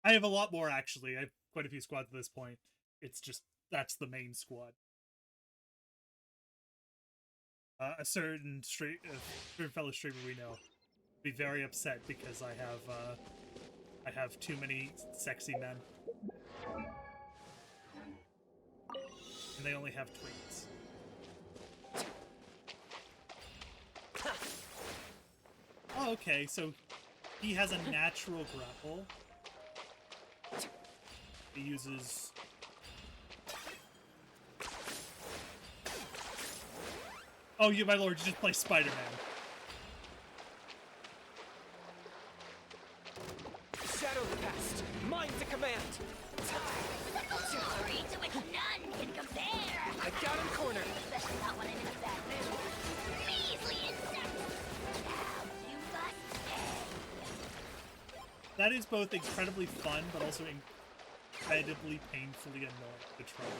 I have a lot more, actually. I have quite a few squads at this point. It's just, that's the main squad. A certain fellow streamer we know be very upset because I have too many sexy men. And they only have twins. Oh, okay, so he has a natural grapple. He uses... Oh, you, my lord, you just play Spider-Man. Shadow the past, mine to command. Glory to which none can compare. I got him cornered. Especially not when I'm in a bad mood. Measly insect. Now you must pay. That is both incredibly fun, but also incredibly painfully annoying to try to do.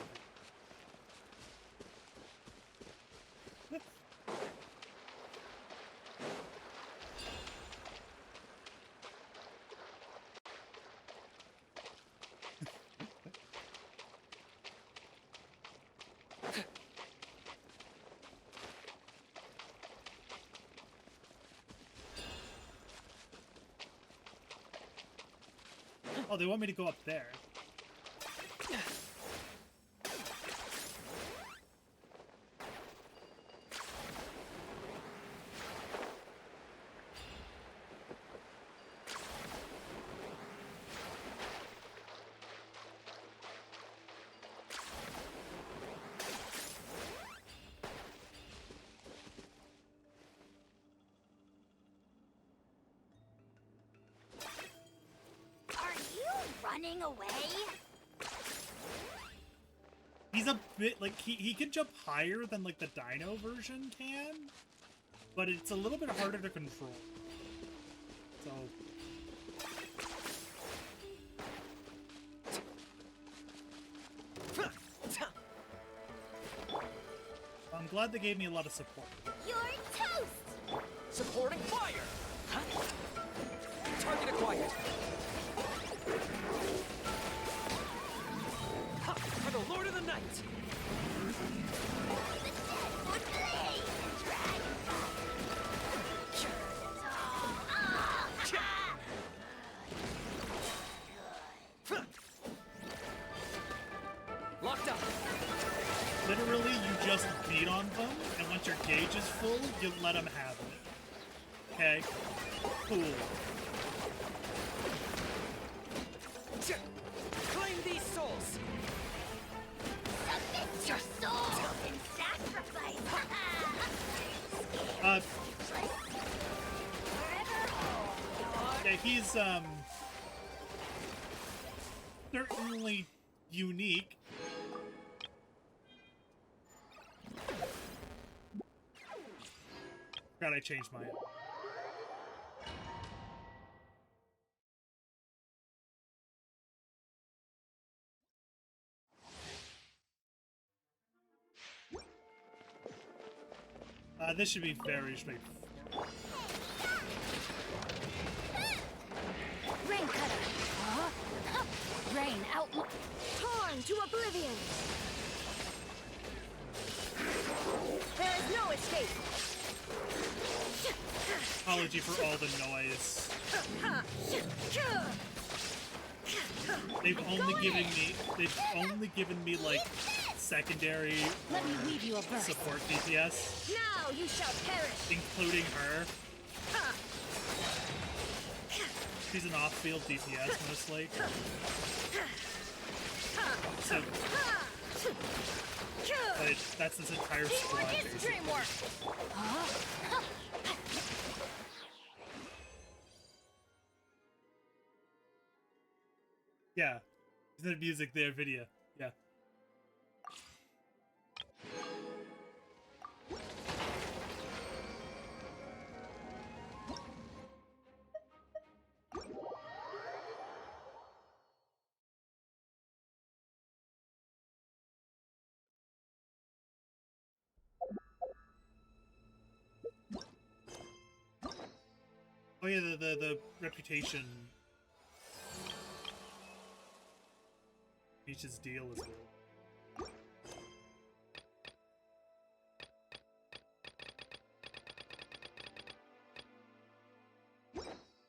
Oh, they want me to go up there. Running away? He's a bit, like, he can jump higher than, like, the Dino version can, but it's a little bit harder to control. So... I'm glad they gave me a lot of support. You're toast! Supporting fire! Target acquired. For the Lord of the Night! The dead would blaze and dragonfire! Locked up! Literally, you just beat on them, and once your gauge is full, you let them have it. Okay? Cool. Claim these souls! Submit your soul in sacrifice! Yeah, he's, certainly unique. God, I changed mine. This should be very straightforward. Rain cutter! Huh? Rain outlaw! Torn to oblivion! There is no escape! Apology for all the noise. They've only given me like secondary Let me weave you a verse. support DPS, Now you shall perish! including her. She's an off-field DPS mostly. So, but that's this entire squad. Teamwork is Basically. dreamwork! Yeah, the music there, video. Yeah. Oh yeah, the reputation Peach's deal is good.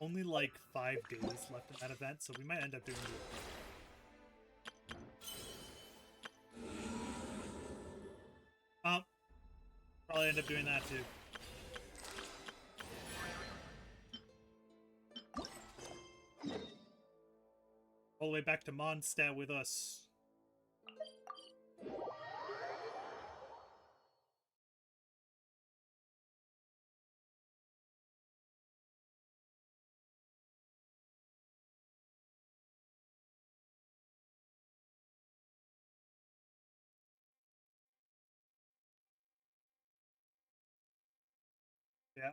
Only like 5 days left in that event, so we might end up doing it. Probably end up doing that too. All the way back to Mondstadt with us. Yeah.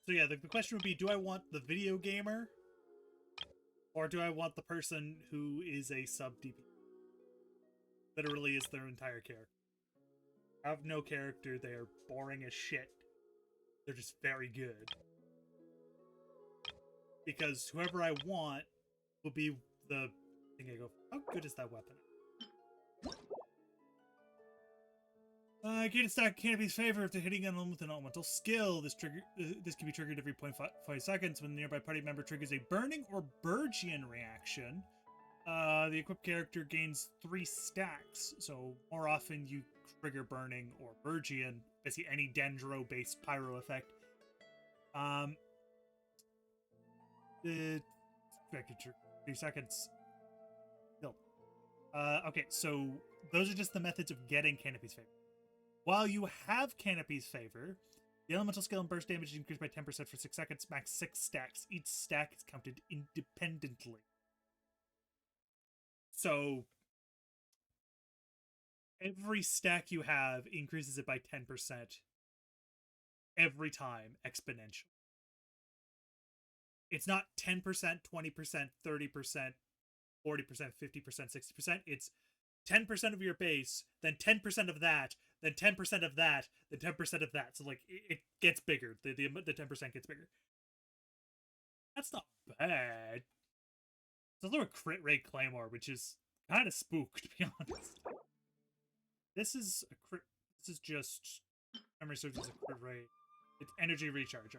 So yeah, the question would be, do I want the video gamer? Or do I want the person who is a sub-DP? Literally is their entire character. I have no character, they are boring as shit. They're just very good. Because whoever I want will be the thing I go, how good is that weapon? Gain a stack Canopy's favor after hitting an with an elemental skill. This can be triggered every 0.5 seconds when the nearby party member triggers a burning or Burgian reaction. The equipped character gains 3 stacks, so more often you trigger burning or Burgian, basically any Dendro-based pyro effect. The 3 seconds. No. Okay, so those are just the methods of getting Canopy's favor. While you have Canopy's favor, the elemental skill and burst damage is increased by 10% for 6 seconds, max 6 stacks. Each stack is counted independently. So every stack you have increases it by 10% every time, exponentially. It's not 10%, 20%, 30%, 40%, 50%, 60%. It's 10% of your base, then 10% of that, then 10% of that, then 10% of that. So like it gets bigger. The 10% gets bigger. That's not bad. It's a little crit rate Claymore, which is kind of spook, to be honest. This is a crit. This is just memory serves as a crit rate. It's energy recharge.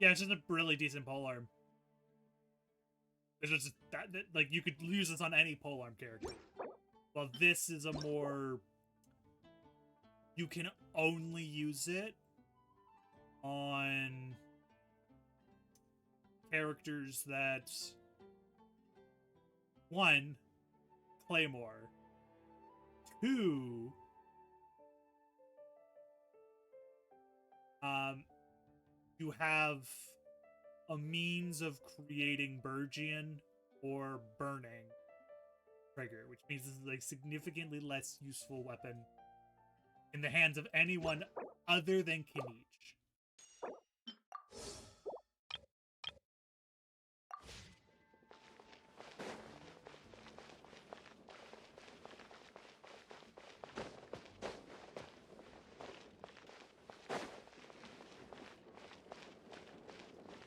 Yeah, it's just a really decent polearm. It's just that like you could use this on any polearm character. Well, this is a more, you can only use it on characters that, 1, Claymore, 2, you have a means of creating Burgian or burning trigger, which means this is a significantly less useful weapon in the hands of anyone other than Kinich.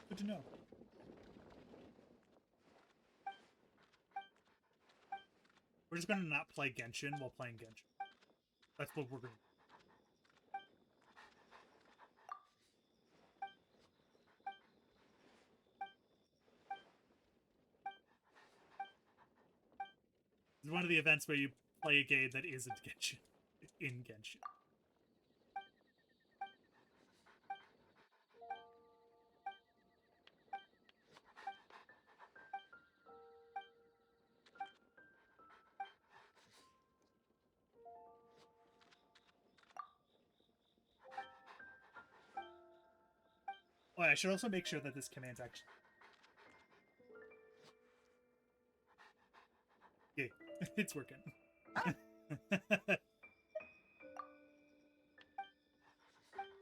Good to know. We're just gonna not play Genshin while playing Genshin. That's what we're gonna do. It's one of the events where you play a game that isn't Genshin. In Genshin. Oh, I should also make sure that this command's actually... Yeah, it's working.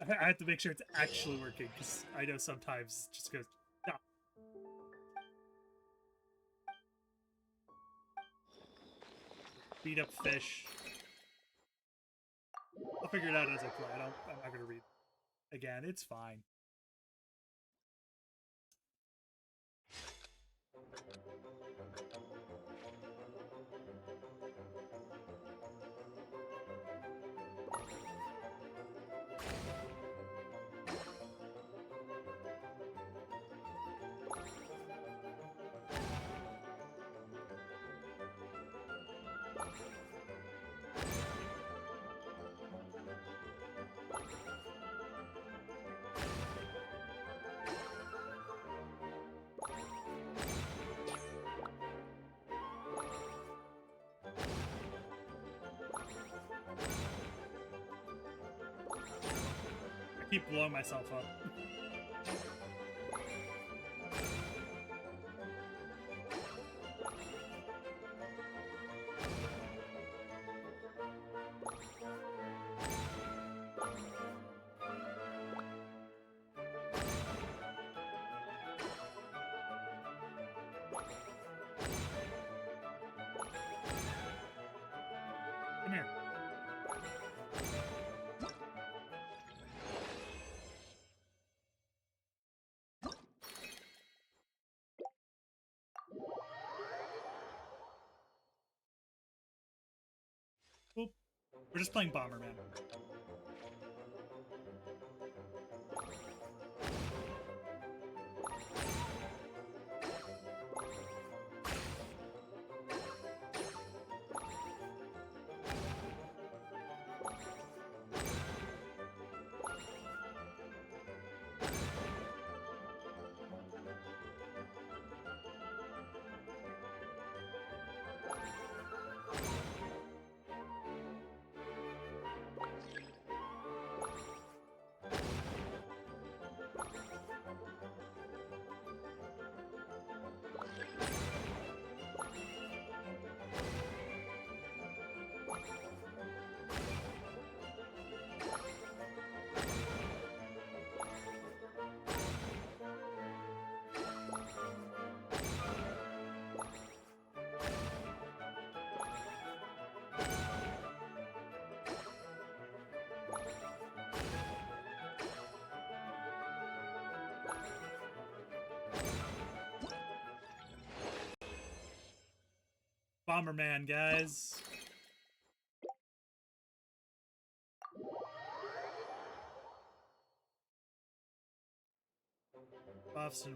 I have to make sure it's actually working, because I know sometimes it just goes, no. Beat up fish. I'll figure it out as I play. I'm not gonna read again. It's fine. I keep blowing myself up. Come here. Boop. We're just playing Bomberman. Bomberman, guys. Buffs and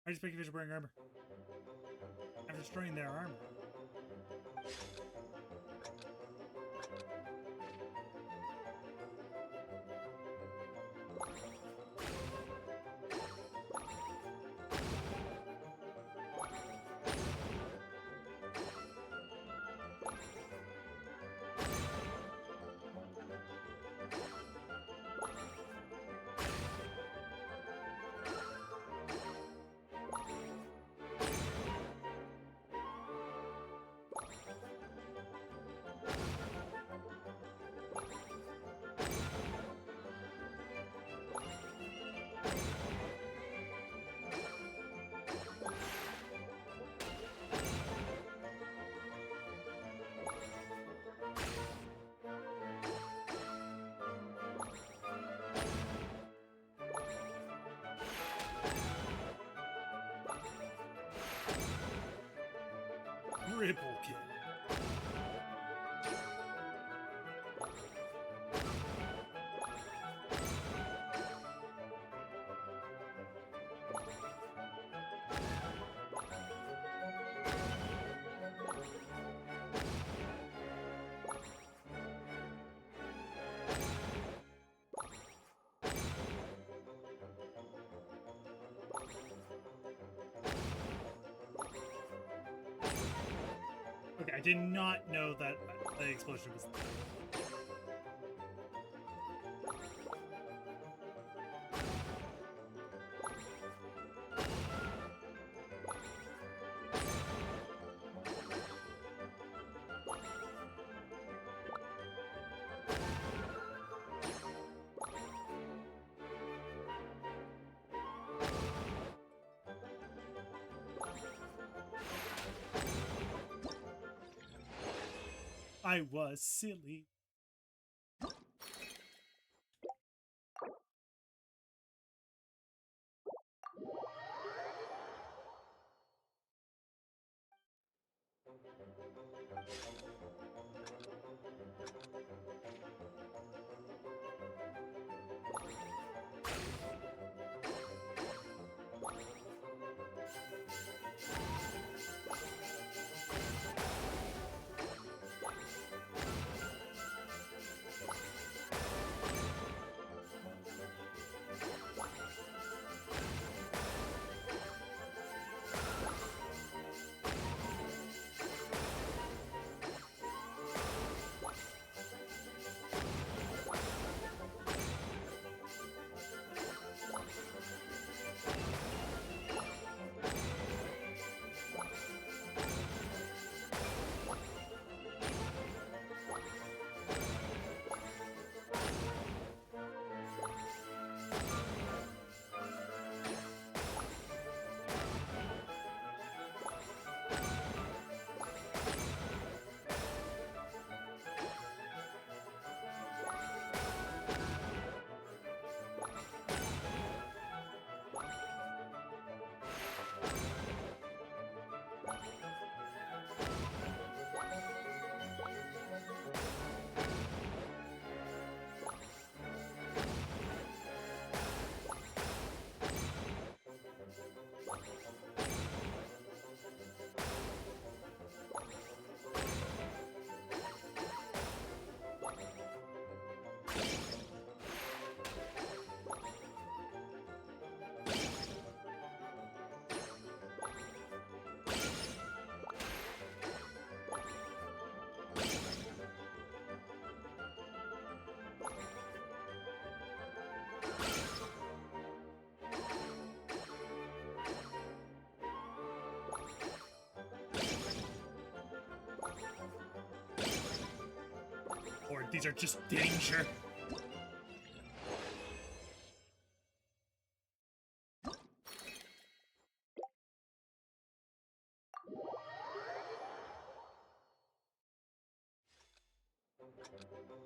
I just pick fish wearing armor. I'm destroying their armor. Triple kill. Okay, I did not know that the explosion was. I was silly. Or these are just danger.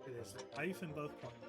It is life in both corners.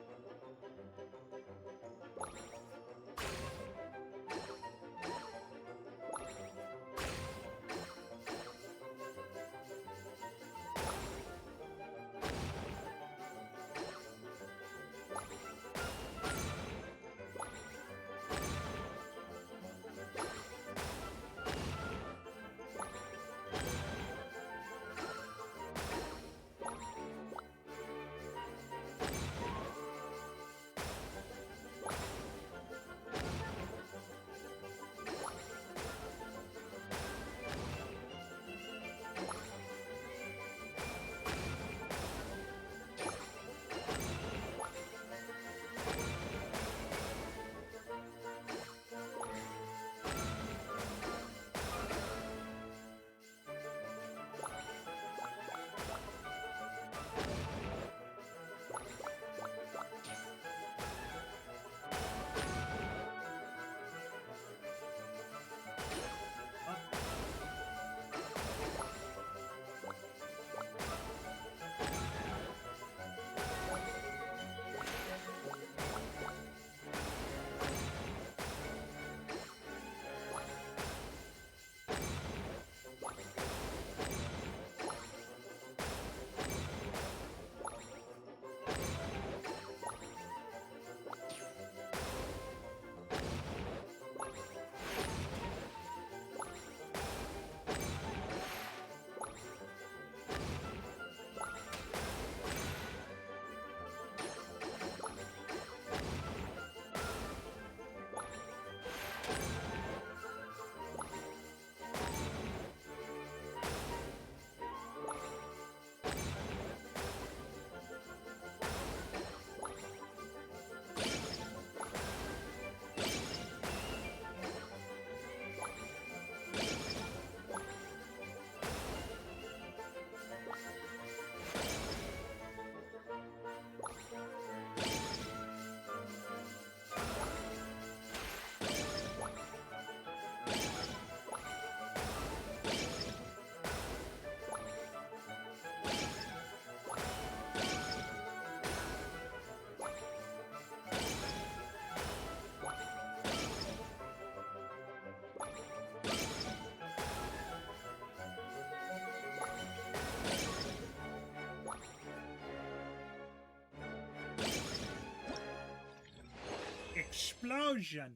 explosion.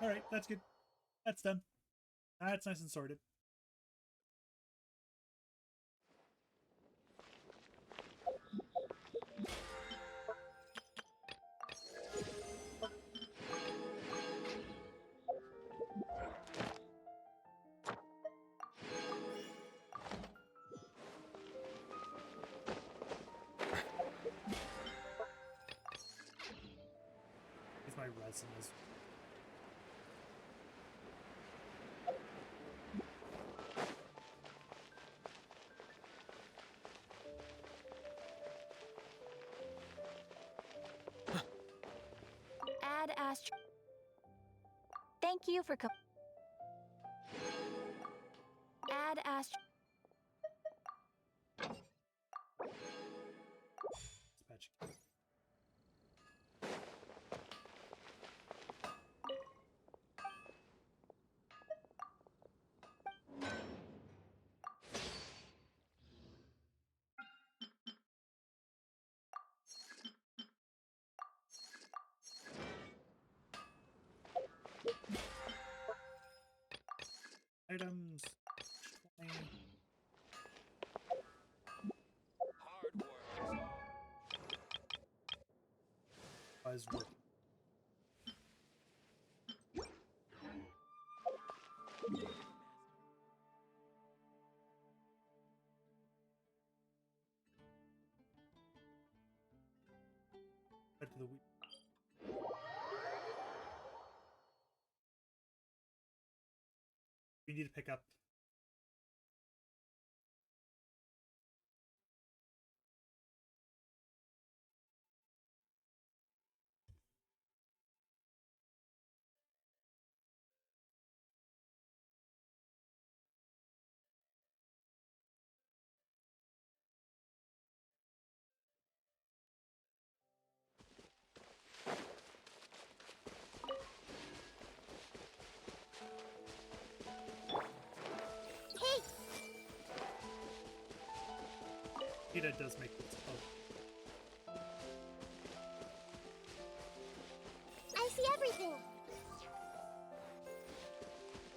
All right, that's good. That's done. That's nice and sorted. Use my resin as Add Astro. Thank you for Add Astro. dispatch. Items. 20. Hard work. Buzzword. Back to the week. We need to pick up. Hey, Peter does make this. Oh, I see everything.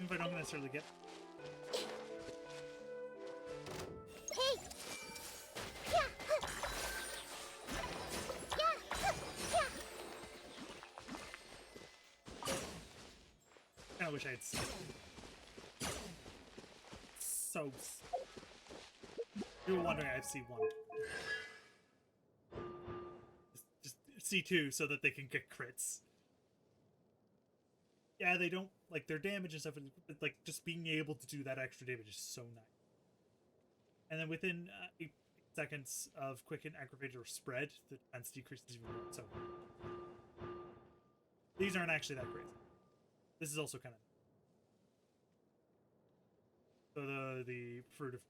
even if I don't necessarily get. Hey. Yeah. Yeah. Yeah. Kind of wish I had seen. So. You were wondering, I have C1. Just C2 so that they can get crits. Yeah, they don't like their damage and stuff, but like just being able to do that extra damage is so nice. And then within 8 seconds of quick and aggravated or spread, the defense decreases even more. So these aren't actually that crazy. This is also kind of so the fruit of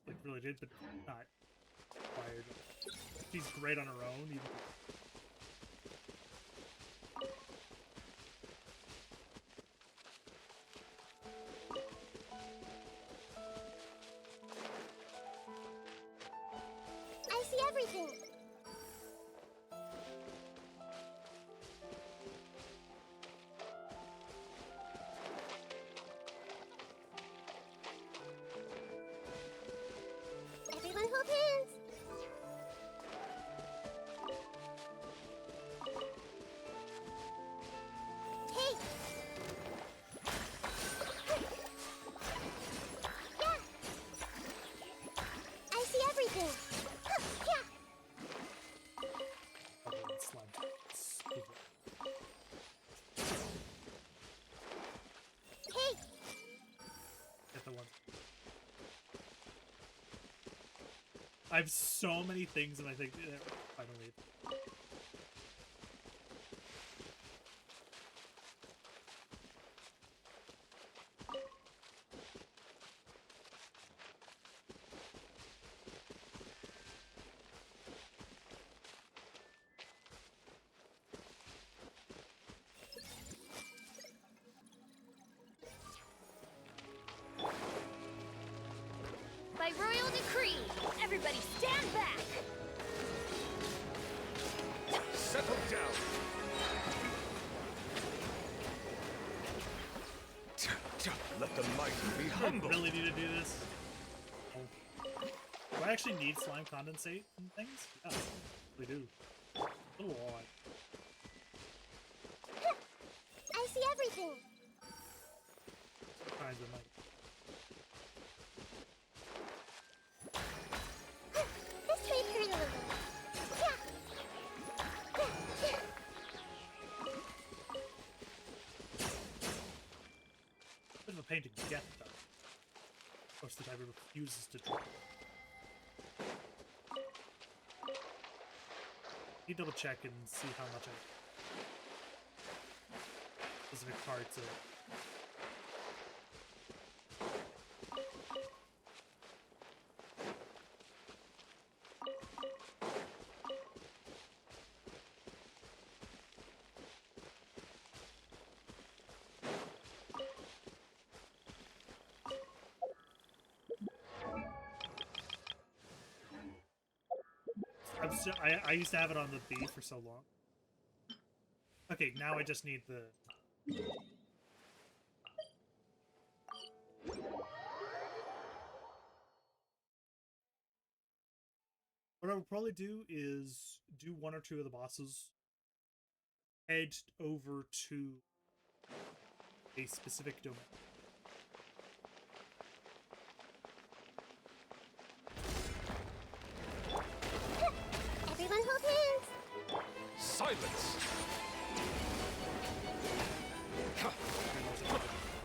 like really did, but not required. She's great on her own. Even I see everything. Everyone hold hands. Hey. Yeah. I see everything. Yeah. slime. Stupid. Hey. Get the one. I have so many things, and I think finally. the mighty be Do I humble. really need to do this? Oh. Do I actually need slime condensate and things? Yeah, we do. A little odd. I see everything. Kinds of like. This may hurt a little. Bit of a pain to get though. Of course, the diver refuses to drop. You double check and see how much I specific parts of. I used to have it on the B for so long. Okay, now I just need the. What I would probably do is do one or two of the bosses, head over to a specific domain. Everyone hold hands. Silence.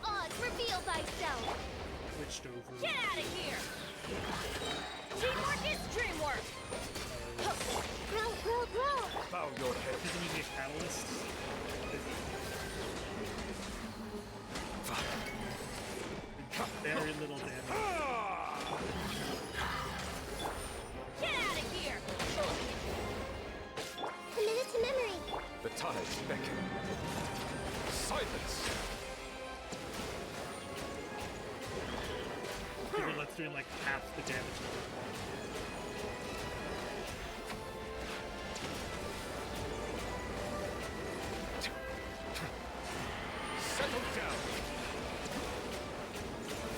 Odds, reveal thyself. Switched over. Get out of here. Teamwork is dreamwork. Grow, grow, grow. Bow your head. Because I'm using a catalyst. Very little damage. Get out of here. Committed to memory. The tides beckon. Silence. Figure that's doing like half the damage. Settle down.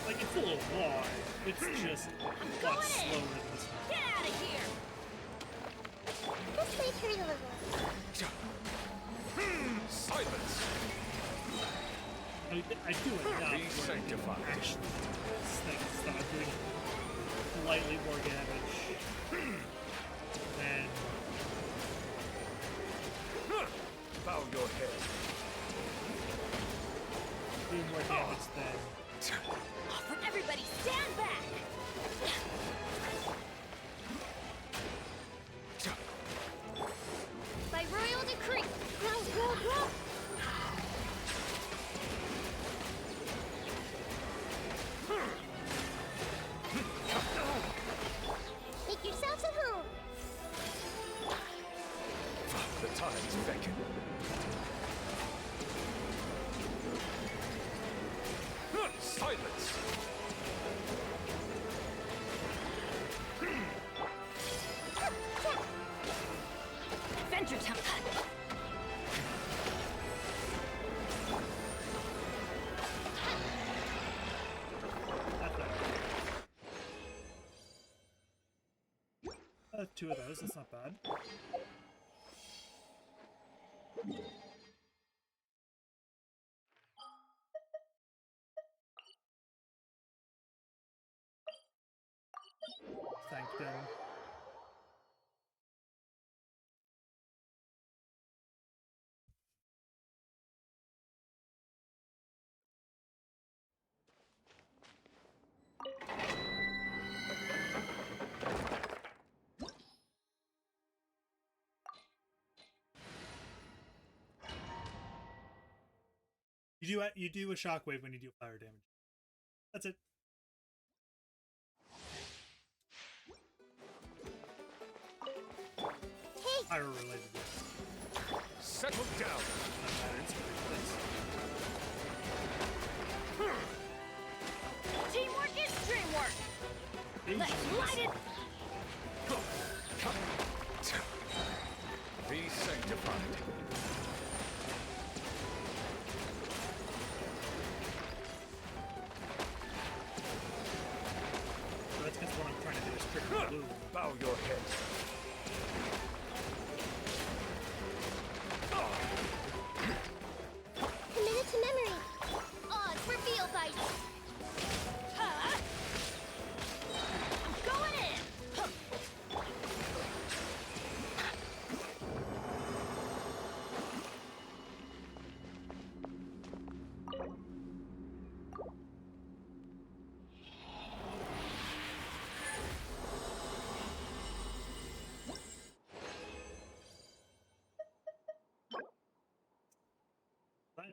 Like it's a little wide. It's just a lot slower than this one. Get out of here. This may hurt a little. Silence. I do enough Be where sanctified. actually this thing start doing slightly more damage than Bow your head. doing more damage than Everybody stand back. By royal decree. Grow, grow, grow. Make yourselves at home. The tides beckon. Silence. Adventure time. two of those. That's not bad. Thank them. You do a shockwave when you do fire damage. That's it. Hey, Fire related. Settle down. Doesn't matter. It's teamwork is dreamwork. pretty Let's light it. Be sanctified.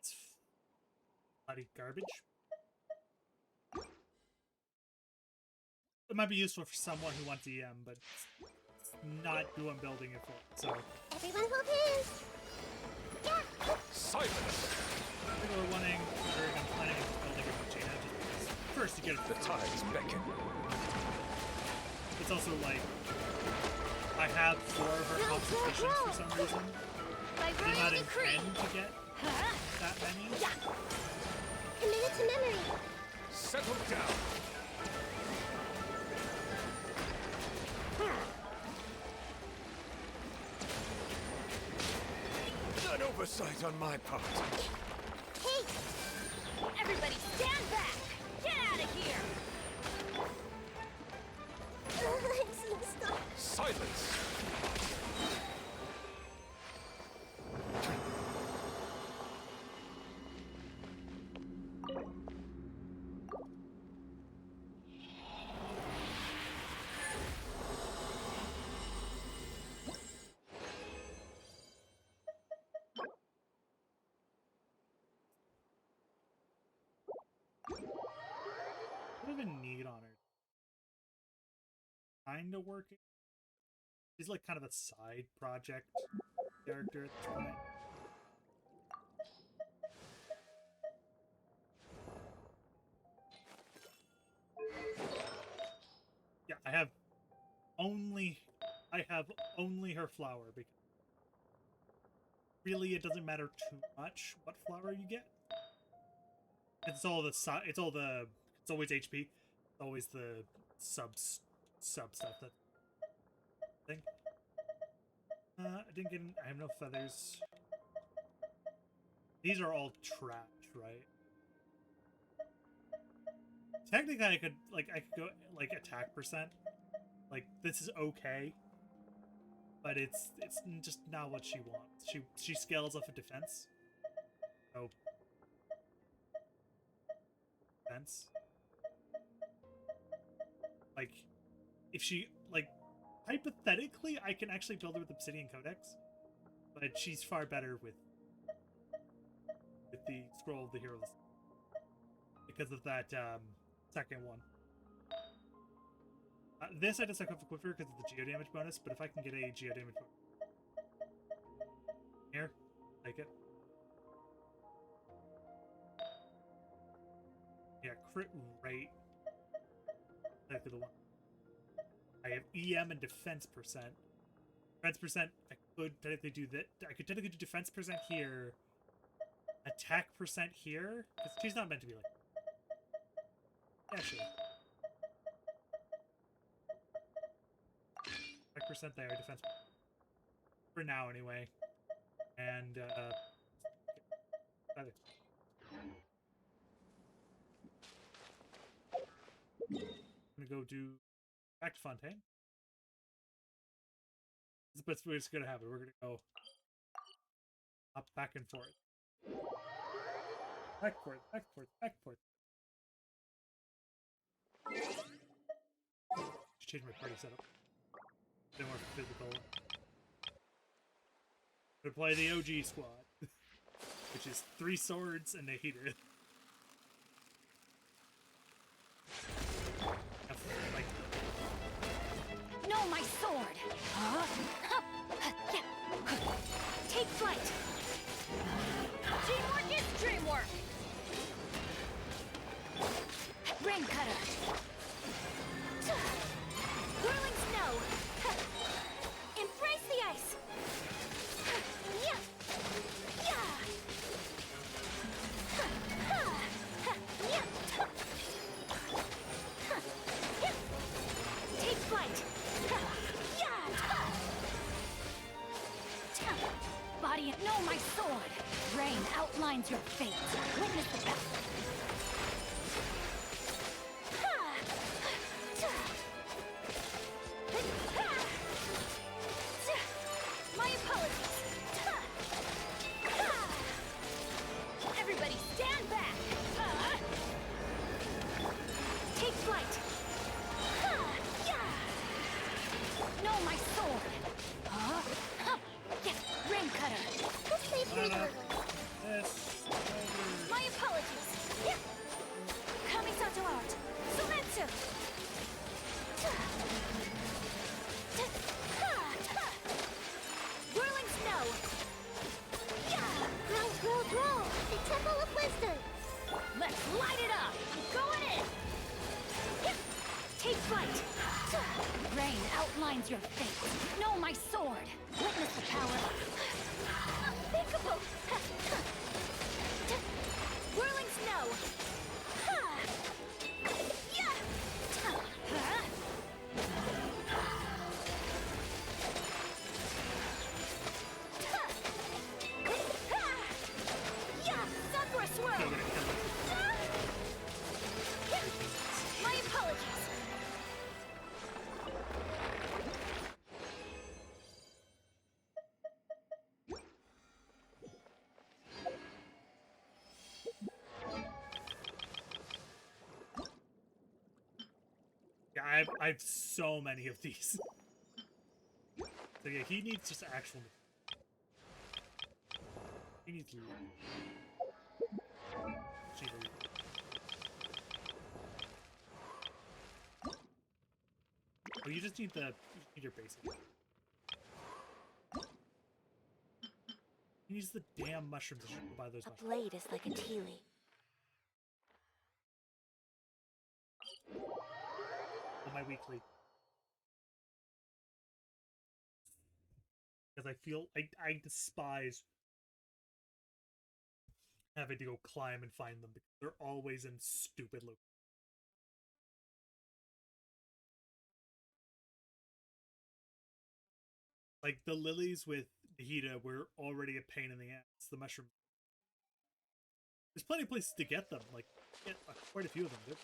That's bloody garbage. It might be useful for someone who wants EM, but it's not who I'm building it for. So Everyone hold hands. Yeah. Silence! people are wondering, I'm planning on building it with Jaina just because first you get it. The tides beckon. It's also like I have 4 of her constitutions for some reason. By I did royal not decree. intend to get that many. Yeah. Commit it to memory. Settle down. An oversight on my part. Hey! Everybody stand back! Get out of here! Stop. Silence! What do I even need on her? Kinda working. She's like kind of a side project character at this point. Yeah, I have only her flower because really it doesn't matter too much what flower you get. It's always HP. It's always the sub stuff that thing. I didn't get. I have no feathers. These are all trash, right? Technically, I could go like attack percent. Like this is okay, but it's just not what she wants. She scales off of defense. So defense. Like if she like hypothetically, I can actually build her with Obsidian Codex, but she's far better with the Scroll of the Heroes because of that second one. This I just took off a quiver because of the geo damage bonus, but if I can get a geo damage bonus here, take it. Yeah, crit rate. Exactly the one. I have EM and defense percent. Defense percent, I could technically do that. I could technically do defense percent here. Attack percent here. Because she's not meant to be like. Yeah, sure. Attack percent there, defense. For now, anyway. And, feather. I'm gonna go do back to Fontaine. This is the best way it's gonna happen. We're gonna go up, back and forth. Back forth, back forth, back forth. Just change my party setup. A bit more physical. Gonna play the OG squad, which is 3 swords and a heater. Like, No, my sword! Huh? Take flight! Teamwork is dreamwork! Rain cutter! Whirling snow! Embrace the ice! Yeah! Yeah! Take flight! Body and no, my sword! Rain outlines your fate. Witness the battle. My apologies. Everybody stand back. Take flight. No, my sword. Rain cutter. Let's play this. your fate. Know my sword. Witness the power. Unthinkable. Whirling snow. Yeah. Yeah, Sakura swirl. Still gonna kill it. My apologies. Yeah, I have so many of these. So yeah, he needs just actual. He needs loot. Cheaper. Oh, you just need your basic. He needs the damn mushrooms. I should buy those A mushrooms. blade is like a tea leaf. On my weekly. Because I feel I despise having to go climb and find them because they're always in stupid locations. Like the lilies with Nahida were already a pain in the ass. The mushrooms. There's plenty of places to get them. Like get quite a few of them. Dude.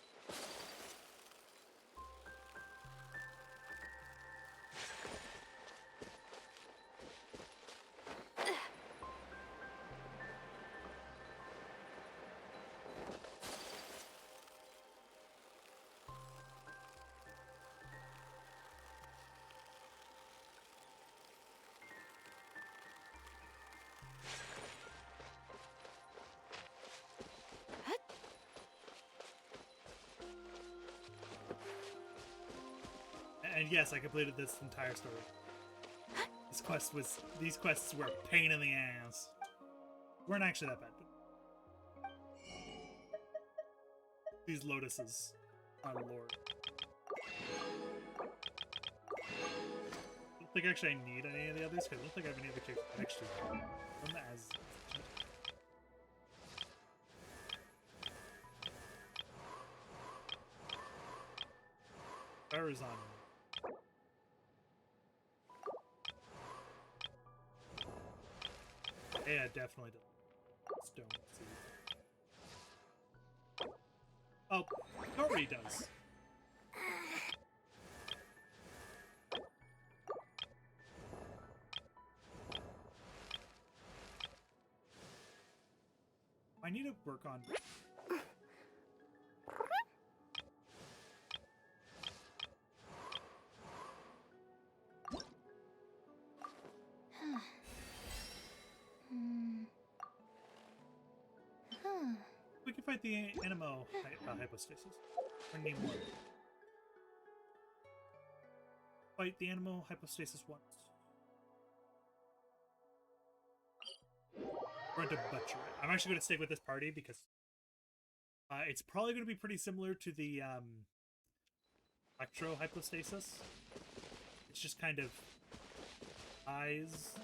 And yes, I completed this entire story. These quests were a pain in the ass. Weren't actually that bad, but these lotuses, my lord. I don't think actually I need any of the others, because I don't think I have any other characters that actually them as. Arizona. Yeah, definitely does. Stone seed. Oh, Tori does. I need to work on. We can fight the Animo hypostasis. Or name one. Fight the Animo hypostasis once. We're going to butcher it. I'm actually going to stick with this party because it's probably going to be pretty similar to the Electro hypostasis. It's just kind of eyes.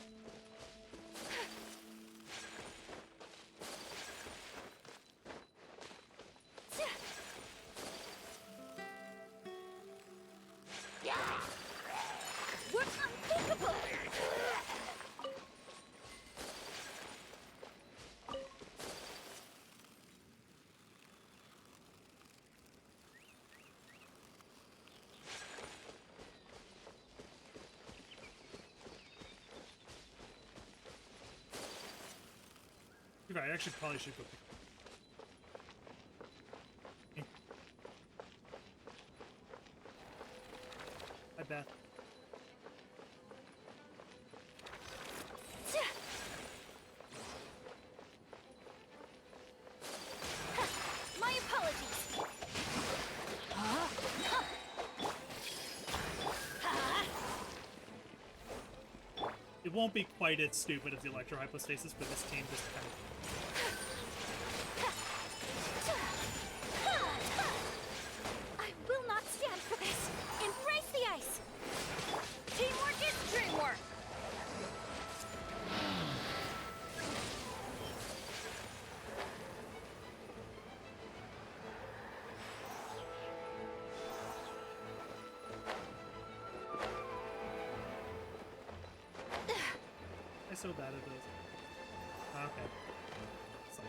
We're unthinkable! Okay, I actually probably should go pick up. Hi, Beth. My apologies. It won't be quite as stupid as the Electro hypostasis, but this team just kind of. I will not stand for this. Embrace the ice. so bad at this. Okay. It's like,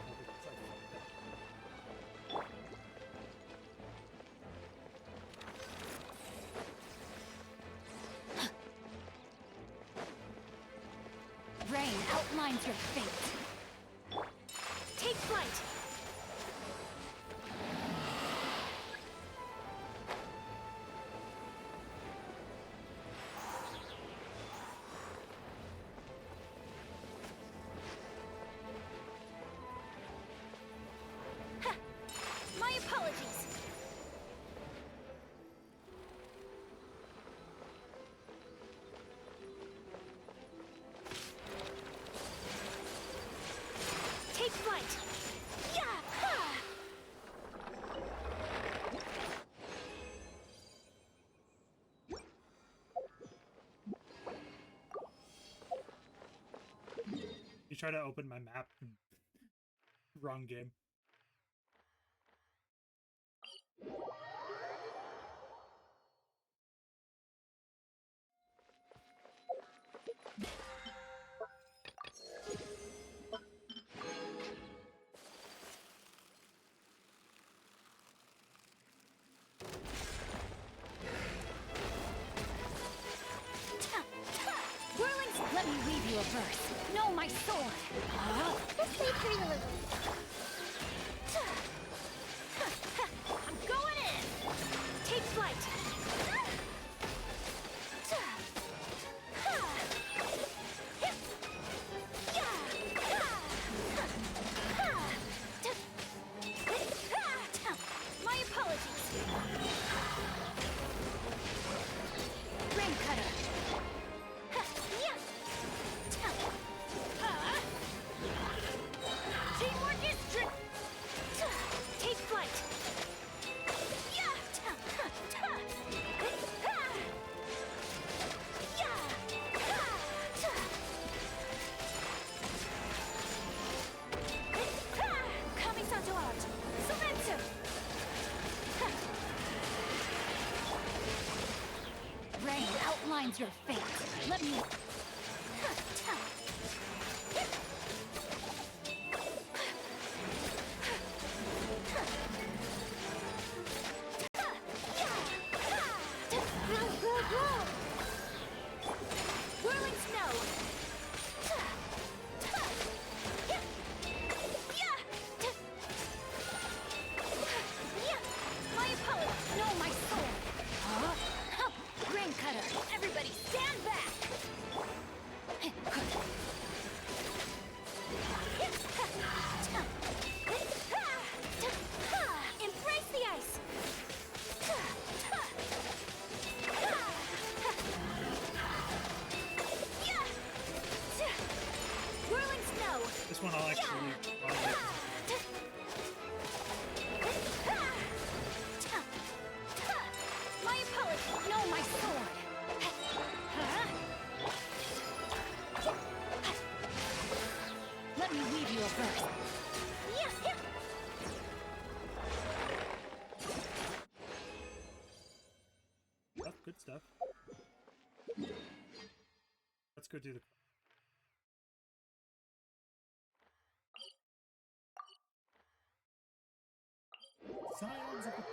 Rain outlines your fate. Take flight. Ha! My apologies. Take flight! Yeah! Ha! you try to open my map. Wrong game. Whirlings, let me weave you a verse. Know my sword. Let's wait for you a little. I'm going in. Take flight. My apologies. Rain cutter. Teamwork is take flight. Kamisato out. Sometsu. Rain outlines your fate. Let me. Whirling snow. My apologies. No, my soul. Rain cutter. Everybody stand back. Embrace the ice. Whirling snow. This one I'll actually. My apologies. No, my sword. Let me weave you a verse. Oh, good stuff. Let's go do the. Scions of the Cat.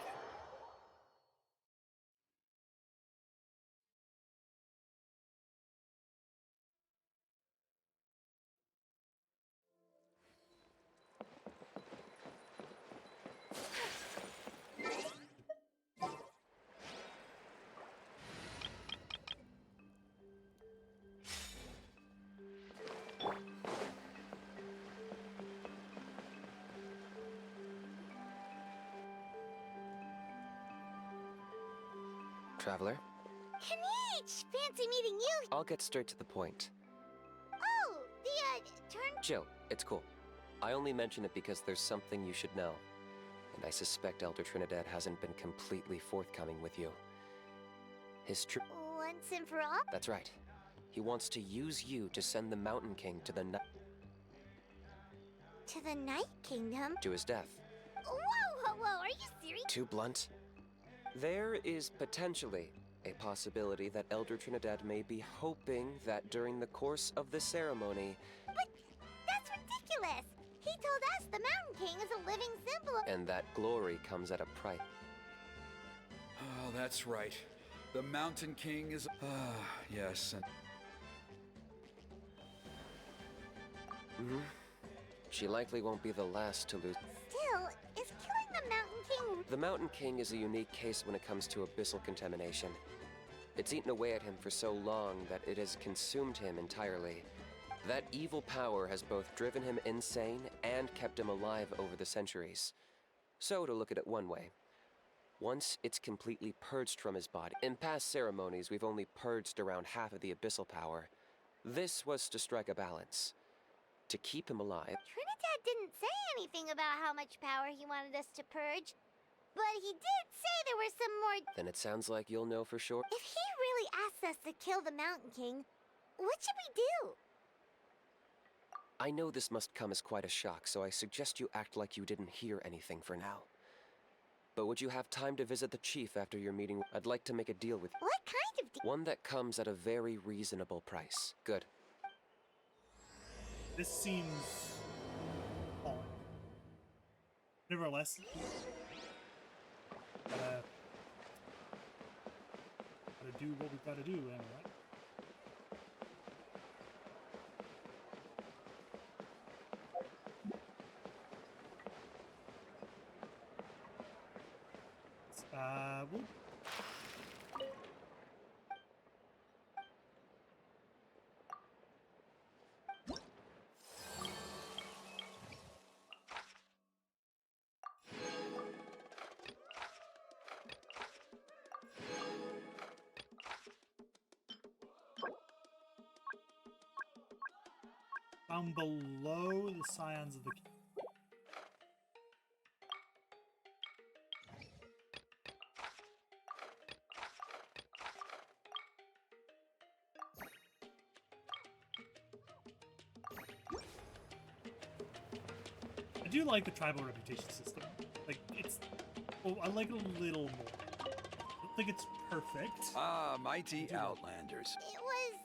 Traveler, Kaniche! Fancy meeting you! I'll get straight to the point. Oh, the, turn... Chill, it's cool. I only mention it because there's something you should know. And I suspect Elder Trinidad hasn't been completely forthcoming with you. His trip... Once and for all? That's right. He wants to use you to send the Mountain King to the To the Night Kingdom? to his death. Whoa, are you serious? Too blunt? There is potentially A possibility that Elder Trinidad may be hoping that during the course of the ceremony, But that's ridiculous! He told us the Mountain King is a living symbol of... and that glory comes at a price. Oh, that's right. The Mountain King is... yes, and... She likely won't be the last to lose. Still, is killing the Mountain King... The Mountain King is a unique case when it comes to abyssal contamination. It's eaten away at him for so long that it has consumed him entirely. That evil power has both driven him insane and kept him alive over the centuries. So, to look at it one way, once it's completely purged from his body, in past ceremonies we've only purged around half of the abyssal power. This was to strike a balance. To keep him alive. Trinidad didn't say anything about how much power he wanted us to purge, but he did say there were some more... Then it sounds like you'll know for sure. If he really asks us to kill the Mountain King, what should we do? I know this must come as quite a shock, so I suggest you act like you didn't hear anything for now. But would you have time to visit the chief after your meeting? I'd like to make a deal with you. What kind of deal? One that comes at a very reasonable price. Good. This seems odd. Nevertheless, gotta do what we gotta do, anyway. We'll... Down below the Scions of the King. I do like the tribal reputation system. Like, it's... Oh, I like it a little more. I don't think it's perfect. Ah, mighty Outlanders. It was...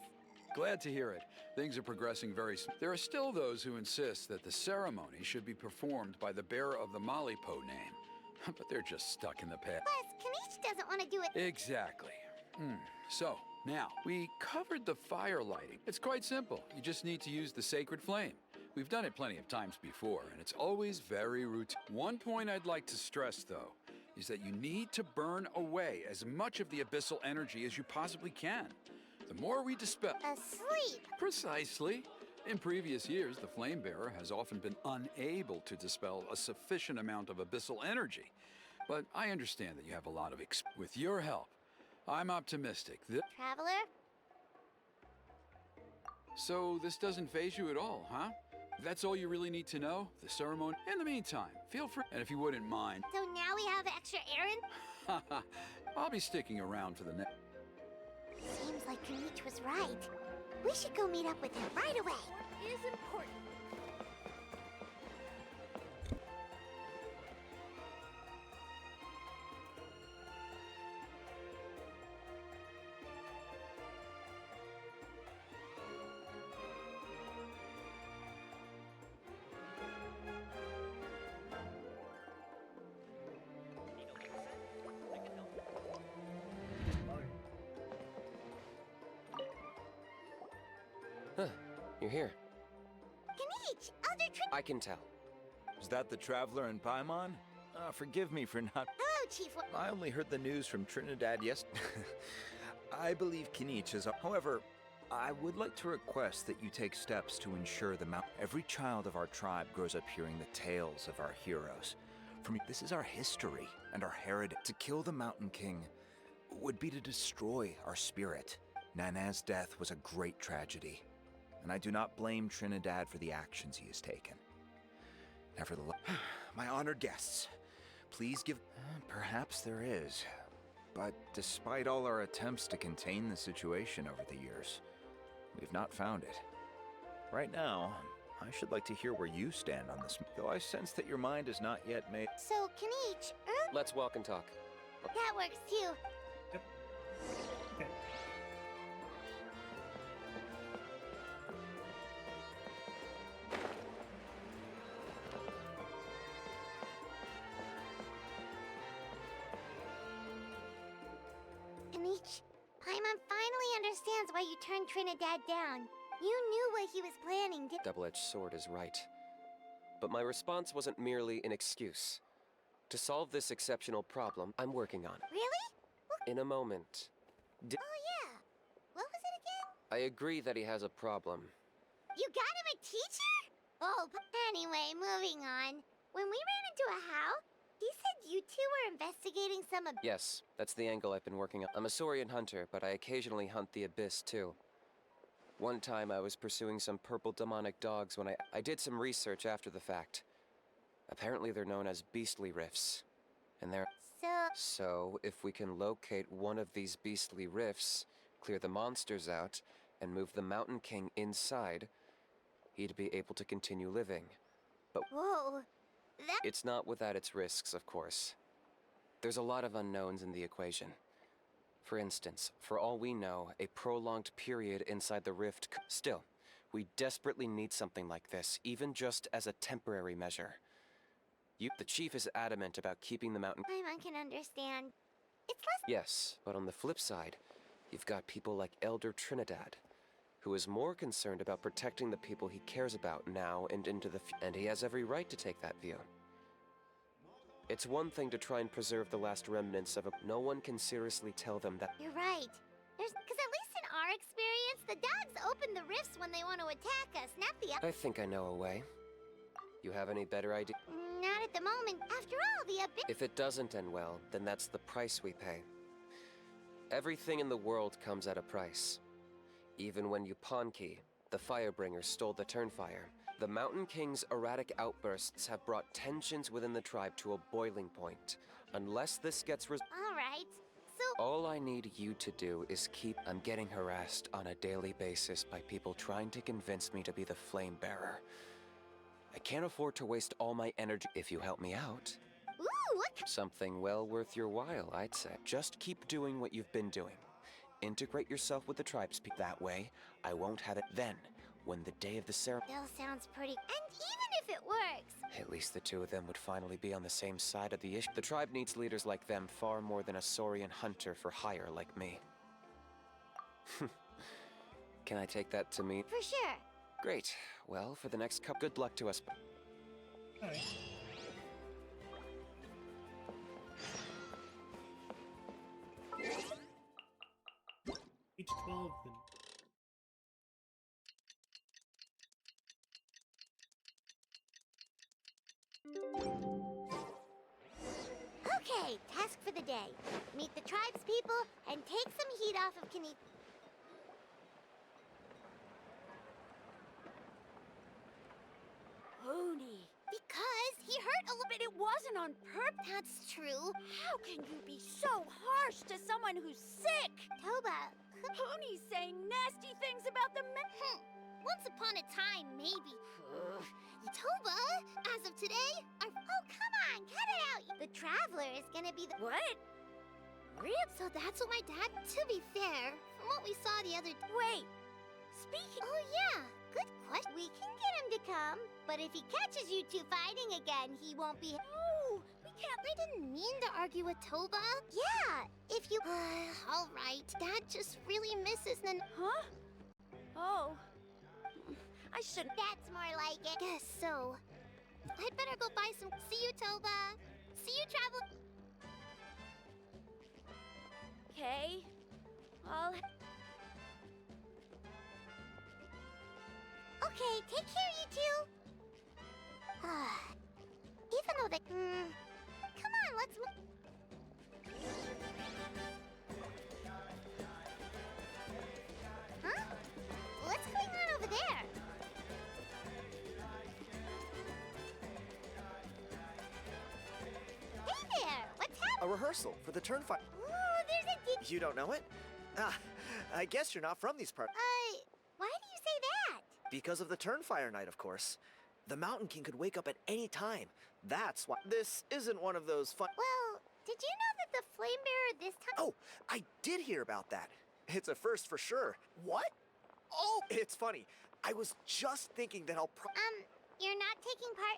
Glad to hear it. Things are progressing very... There are still those who insist that the ceremony should be performed by the bearer of the Malipo name. But they're just stuck in the past. Plus, Kanish doesn't want to do it. Exactly. So, now, we covered the fire lighting. It's quite simple. You just need to use the sacred flame. We've done it plenty of times before, and it's always very routine. One point I'd like to stress, though, is that you need to burn away as much of the abyssal energy as you possibly can. The more we dispel... Asleep. Precisely. In previous years, the flame bearer has often been unable to dispel a sufficient amount of abyssal energy. But I understand that you have a lot of With your help, I'm optimistic that... Traveler? So this doesn't faze you at all, huh? If that's all you really need to know, the ceremony... In the meantime, feel free... And if you wouldn't mind... So now we have extra errand? I'll be sticking around for the next... Seems like Kanish was right. We should go meet up with him right away. What is important? Huh. You're here. Kanish! Elder Trin... I can tell. Is that the traveler in Paimon? Forgive me for not... Hello, Chief. I only heard the news from Trinidad I believe Kanish is... However, I would like to request that you take steps to ensure the mount... Every child of our tribe grows up hearing the tales of our heroes. This is our history and our heritage. To kill the Mountain King would be to destroy our spirit. Nana's death was a great tragedy, and I do not blame Trinidad for the actions he has taken. Nevertheless, my honored guests, please give... Perhaps there is, but despite all our attempts to contain the situation over the years, we've not found it. Right now, I should like to hear where you stand on this, though I sense that your mind is not yet made... So, Kanish, Let's walk and talk. that works too. Okay. Kanich, Paimon finally understands why you turned Trinidad down. You knew what he was planning, did— Double-edged sword is right. But my response wasn't merely an excuse. To solve this exceptional problem, I'm working on. Really? In a moment. Oh yeah. What was it again? I agree that he has a problem. You got him a teacher? Oh, anyway, moving on. When we ran into a house, he said you two were investigating some Yes, that's the angle I've been working on. I'm a Saurian hunter, but I occasionally hunt the Abyss too. One time I was pursuing some purple demonic dogs when I did some research after the fact. Apparently they're known as beastly rifts. And they're... So, if we can locate one of these beastly rifts, clear the monsters out, and move the Mountain King inside, he'd be able to continue living. But Whoa. That— it's not without its risks, of course. There's a lot of unknowns in the equation. For instance, for all we know, a prolonged period inside the rift Still, we desperately need something like this, even just as a temporary measure. The chief is adamant about keeping the mountain... Paimon can understand. It's less— Yes, but on the flip side, you've got people like Elder Trinidad, who is more concerned about protecting the people he cares about now and into the future. And he has every right to take that view. It's one thing to try and preserve the last remnants of a... No one can seriously tell them that... You're right. Because at least in our experience, the dogs open the rifts when they want to attack us, not the— I think I know a way. You have any better idea? Not at the moment. After all, the Abyss— If it doesn't end well, then that's the price we pay. Everything in the world comes at a price. Even when Yupanqui, the Firebringer, stole the Turnfire, the Mountain King's erratic outbursts have brought tensions within the tribe to a boiling point. Unless this gets All right. So— All I need you to do is keep... I'm getting harassed on a daily basis by people trying to convince me to be the Flame Bearer. I can't afford to waste all my energy. If you help me out, Ooh, what— something well worth your while, I'd say. Just keep doing what you've been doing. Integrate yourself with the tribespeople. That way, I won't have it then, when the day of the ceremony... Still sounds pretty— And even if it works— At least the two of them would finally be on the same side of the issue. The tribe needs leaders like them far more than a Saurian hunter for hire like me. Can I take that to mean? For sure. Great. Well, for the next cup, good luck to us. Alright. Each 12 then. Okay, task for the day. Meet the tribespeople and take some heat off of Kanich. Pony. Because he hurt a little But it wasn't on purpose. That's true. How can you be so harsh to someone who's sick? Toba. Pony's saying nasty things about the men. Once upon a time, maybe. Toba, as of today, oh, come on, cut it out. The Traveler is gonna be the— What? Rip. So that's what my dad— To be fair, from what we saw the other— Wait. Speaking. Oh yeah, good question. We can get him to come, but if he catches you two fighting again, he won't be— No, we can't. I didn't mean to argue with Toba. Yeah, if you— all right. Dad just really misses the— Huh? Oh. I shouldn't. That's more like it. Guess so. I'd better go buy some— See you, Toba. See you, Travel— Okay. I'll. Okay, take care, you two. Even though they— Come on, let's move. Huh? What's going on over there? Hey there! What's happening? A rehearsal for the Turnfire. Ooh, there's a You don't know it? Ah, I guess you're not from these parts. why do you say that? Because of the Turnfire night, of course. The Mountain King could wake up at any time. That's why. This isn't one of those fun. Well, Did you know that the flame bearer this time? Oh, I did hear about that. It's a first for sure. What? Oh, it's funny. I was just thinking that I'll You're not taking part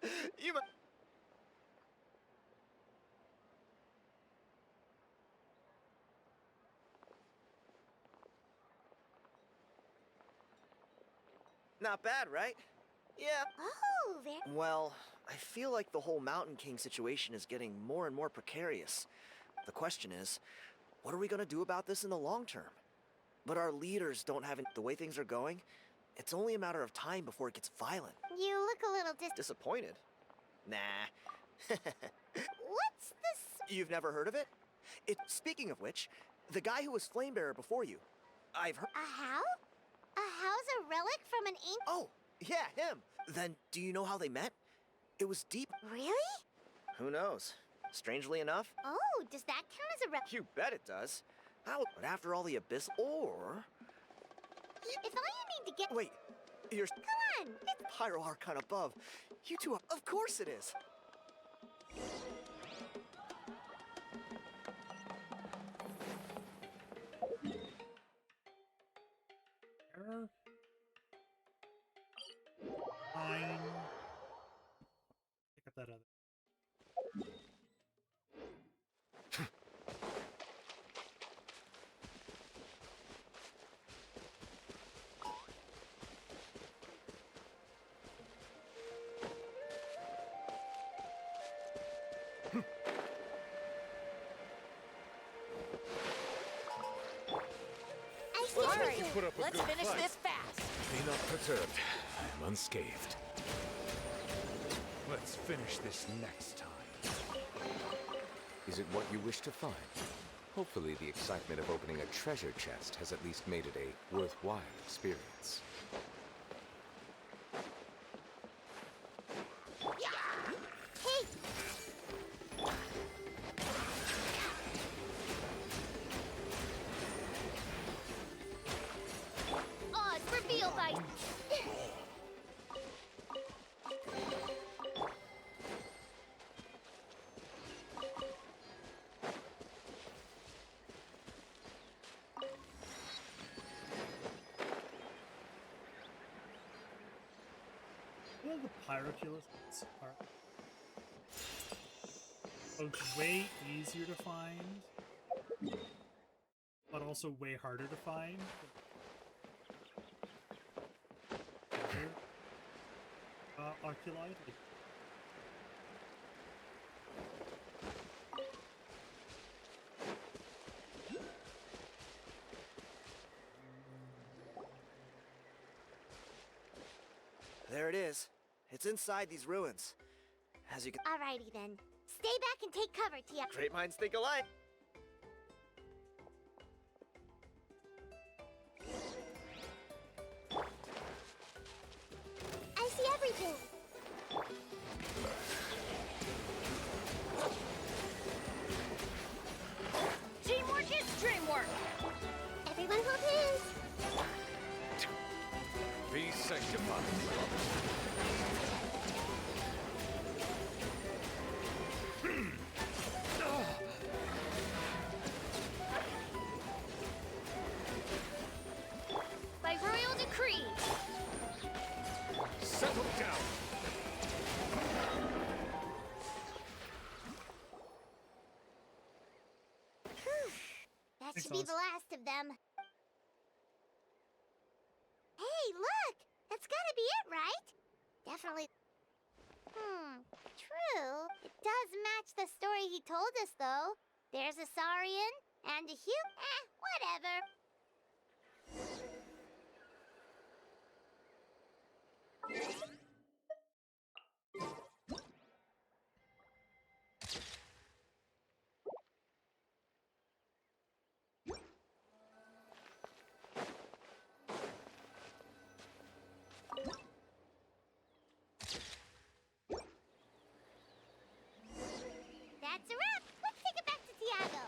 in... you mu- Not bad, right? Yeah. Oh, very... Well, I feel like the whole Mountain King situation is getting more and more precarious. The question is, what are we going to do about this in the long term? But our leaders don't have the way things are going. It's only a matter of time before it gets violent. You look a little Disappointed? Nah. What's this? You've never heard of it? Speaking of which, the guy who was Flamebearer before you, I've heard... A how? A how's a relic from an ancient... Oh, yeah, him. Then, do you know how they met? It was deep... Really? Who knows? Strangely enough, Oh, does that count as a relic? you bet it does. How? But after all the abyss... Or... If all you need to get... Wait, you're... Come on, it's... Pyro Archon above. You two are... Of course it is. Error. Fine. Pick up that other. I see All right, everything. Put up a let's good finish fight. this fast. Be not perturbed. I am unscathed. Let's finish this next time. Is it what you wish to find? Hopefully the excitement of opening a treasure chest has at least made it a worthwhile experience. Hey, odds revealed by... You know the pyroculus are both way easier to find, but also way harder to find. Arculite. Like, There it is. It's inside these ruins. As you can... Alrighty then. Stay back and take cover, Tia. Great minds think alike. I see everything. Teamwork is dreamwork. Everyone hold hands. Be sanctified. By royal decree. Settle down. That Thanks, should be Alice. the last of them. Hey, look! That's gotta be it, right? Definitely. True. It does match the story he told us, though. There's a Saurian and a whatever. That's a wrap. Let's take it back to Tiago.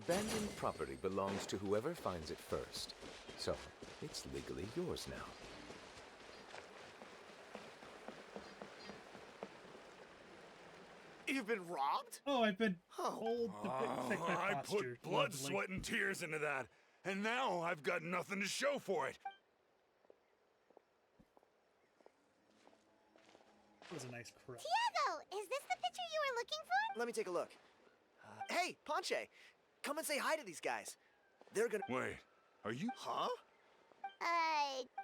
Abandoned property belongs to whoever finds it first. So, it's legally yours now. You've been robbed? Oh, I've been Oh. told to fix my I posture. put blood, Lovely. sweat, and tears into that, and now I've got nothing to show for it. That was a nice crutch. Tiago, is this the picture you were looking for? Let me take a look. Hey, Ponche, come and say hi to these guys. They're gonna. Wait, are you? Huh?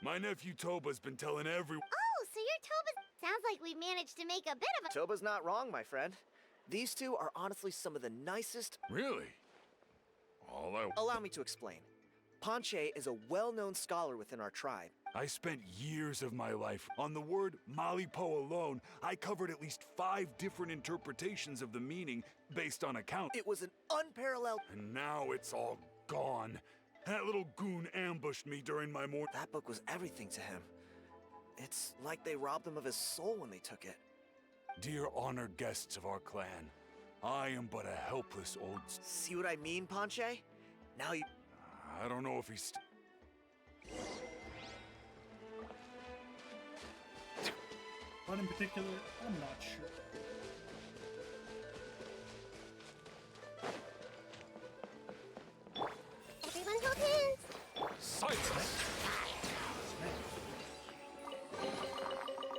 My nephew Toba's been telling everyone. Oh, so you're Toba. Sounds like we managed to make a bit of a. Toba's not wrong, my friend. These two are honestly some of the nicest. Really? All I. Allow me to explain. Ponche is a well-known scholar within our tribe. I spent years of my life on the word Malipo alone. I covered at least 5 different interpretations of the meaning based on account. It was an unparalleled. And now it's all gone. That little goon ambushed me during my morning. That book was everything to him. It's like they robbed him of his soul when they took it. Dear honored guests of our clan, I am but a helpless old. See what I mean, Ponche? Now you. I don't know if he's. One in particular, I'm not sure. Everyone hold hands. Silence!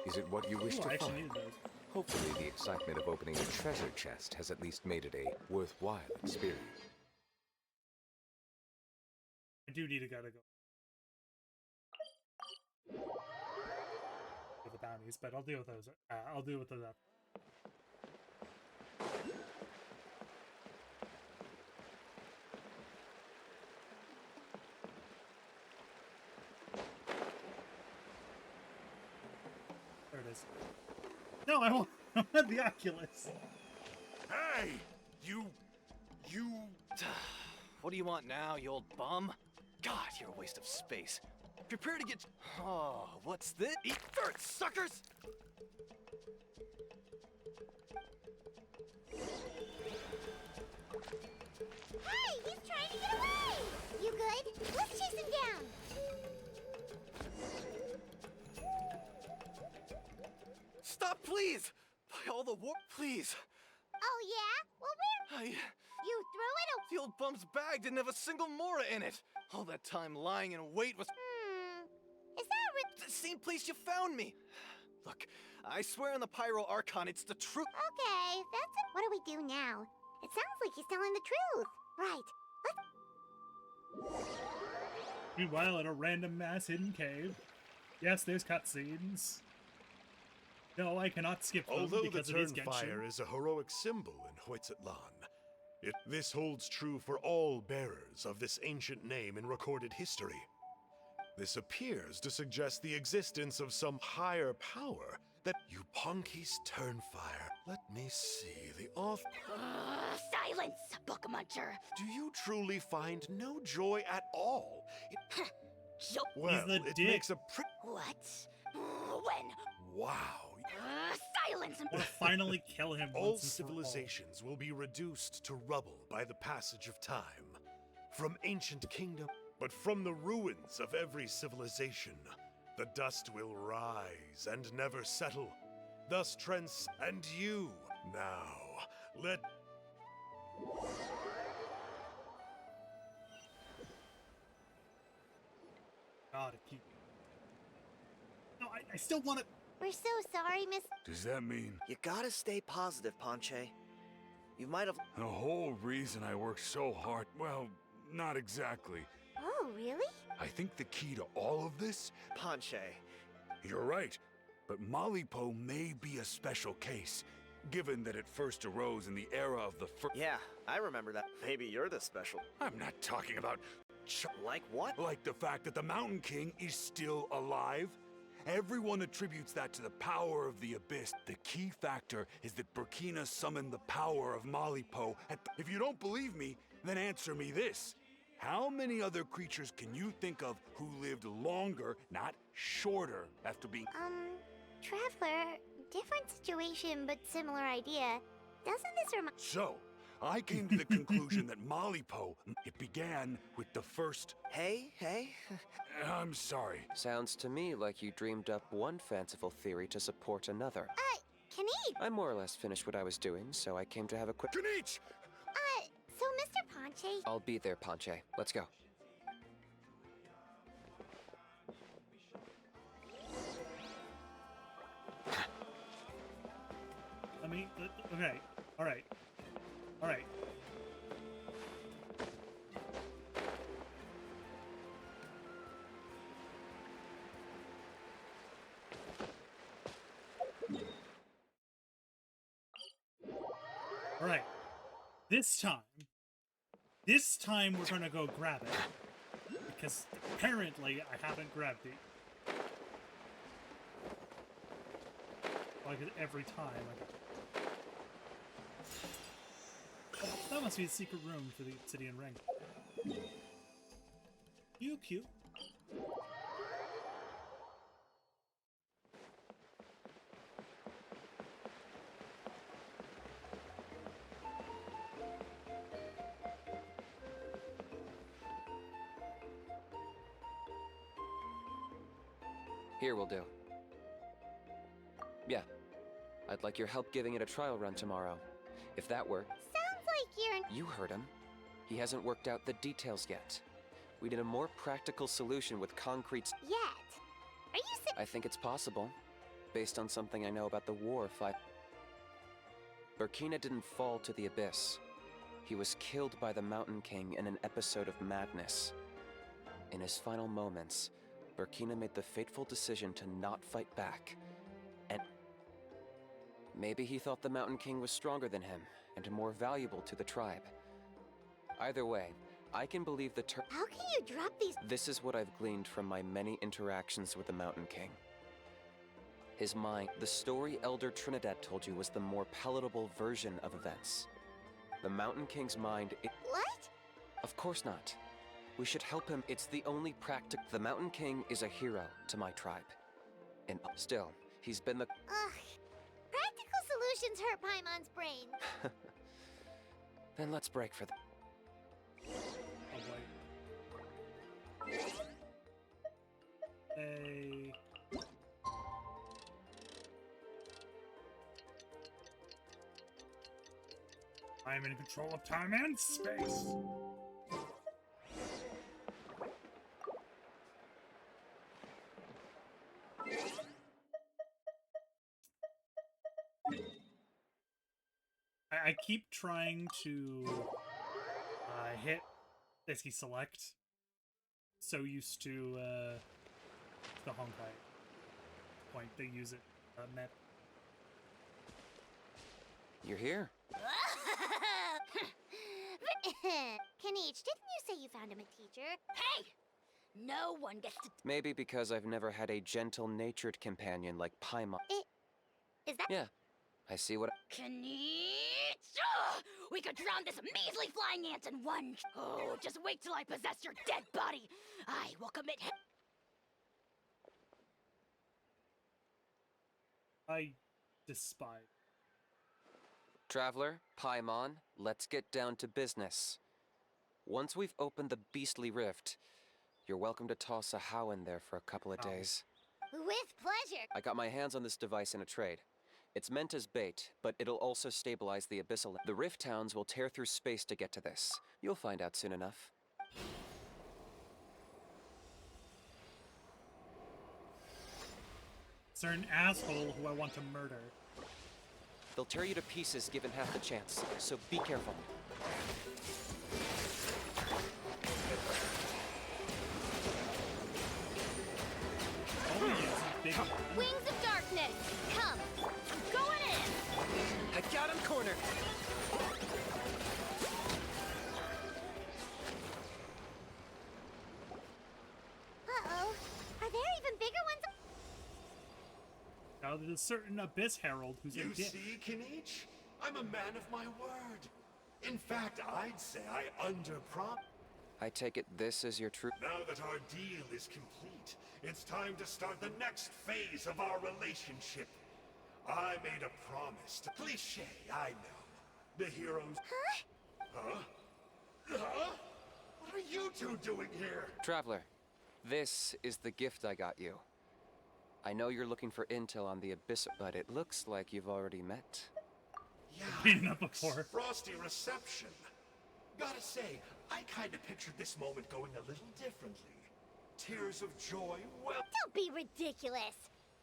Is it what you wish Ooh, to I actually find? needed those. Hopefully the excitement of opening a treasure chest has at least made it a worthwhile experience. I do need to gotta go. For the bounties, but I'll deal with those. I'll deal with those after. There it is. No, I want the Oculus. Hey! You. What do you want now, you old bum? God, you're a waste of space. Prepare to get. Oh, what's this? Eat dirt, suckers! Hey, he's trying to get away. You good? Let's chase him down. Stop, please! By all the war, please! Oh yeah? Well, where? I. You threw it away. The old bum's bag didn't have a single mora in it! All that time lying in wait was. Is that The same place you found me! Look, I swear on the Pyro Archon, it's the truth. Okay, that's it. What do we do now? It sounds like he's telling the truth. Right. Meanwhile, in a random mass hidden cave. Yes, there's cutscenes. No, I cannot skip them Although the because it is Turnfire Genshin. is a heroic symbol in Hoytzatlan, this holds true for all bearers of this ancient name in recorded history. This appears to suggest the existence of some higher power that you Ponky's Turnfire. Let me see, the author. Silence, book muncher. Do you truly find no joy at all? Well, the it dick. makes a What? When? Wow. Silence. I want to finally kill him All once and for all. civilizations will be reduced to rubble by the passage of time. From ancient kingdom, but from the ruins of every civilization, the dust will rise and never settle. Thus and you. Now, let... God, it keep... No, I still want to... We're so sorry, Miss. Does that mean You gotta stay positive, Ponche. You might have. the whole reason I worked so hard? Well, not exactly. Oh, really? I think the key to all of this. Ponche. You're right, but Malipo may be a special case, given that it first arose in the era of the first. Yeah, I remember that. Maybe you're the special. I'm not talking about. Like what? Like the fact that the Mountain King is still alive. Everyone attributes that to the power of the Abyss. The key factor is that Burkina summoned the power of Malipo at the... If you don't believe me, then answer me this. How many other creatures can you think of who lived longer, not shorter, after being... Traveler, different situation but similar idea. Doesn't this remind... So, I came to the conclusion that Malipo, it began with the first... Hey. I'm sorry. Sounds to me like you dreamed up one fanciful theory to support another. Kenny! I more or less finished what I was doing, so I came to have a quick... Kinich! So Mr. Ponche... I'll be there, Ponche. Let's go. Okay. Alright. Alright. This time we're gonna go grab it. Because apparently I haven't grabbed it. Like every time. That must be the secret room for the obsidian ring. Cute. Here will do. Yeah. I'd like your help giving it a trial run tomorrow. If that works. Sounds like you're... You heard him. He hasn't worked out the details yet. We need a more practical solution with concrete... Yet. Are you I think it's possible, based on something I know about the war fight. Burkina didn't fall to the abyss. He was killed by the Mountain King in an episode of madness. In his final moments, Burkina made the fateful decision to not fight back. And maybe he thought the Mountain King was stronger than him and more valuable to the tribe. Either way, I can believe the How can you drop these? This is what I've gleaned from my many interactions with the Mountain King. His mind, the story Elder Trinidad told you, was the more palatable version of events. The Mountain King's mind... What? Of course not. We should help him. It's the only practical... The Mountain King is a hero to my tribe. And still, he's been the... Ugh. Practical solutions hurt Paimon's brain. Then let's break for the... I'm in control of time and space. I keep trying to hit basically select. So used to the Honkai point they use it map. You're here. Kenich, didn't you say you found him a teacher? Hey! No one gets to... Maybe because I've never had a gentle-natured companion like Paimon. Is that... Yeah. I see what... Kenich! We could drown this measly flying ant in one... Oh, just wait till I possess your dead body! I will commit him... I despise. Traveler, Paimon, let's get down to business. Once we've opened the beastly rift, you're welcome to toss a how in there for a couple of days. With pleasure. I got my hands on this device in a trade. It's meant as bait, but it'll also stabilize the abyssal... The rift towns will tear through space to get to this. You'll find out soon enough. Is there an asshole who I want to murder? They'll tear you to pieces given half the chance, so be careful. Oh, yes, big... Wings of darkness! Come! I'm going in! I got him cornered! Uh-oh. Are there even bigger ones? Now there's a certain Abyss Herald who's a You dick. see, Kinich? I'm a man of my word. In fact, I'd say I underprom. I take it this is your true... Now that our deal is complete, it's time to start the next phase of our relationship. I made a promise to... Cliché, I know. The heroes. Huh? What are you two doing here? Traveler, this is the gift I got you. I know you're looking for intel on the Abyss, but it looks like you've already met. Yeah, Beaten up before. frosty reception. Gotta say, I kind of pictured this moment going a little differently. Tears of joy, well... Don't be ridiculous.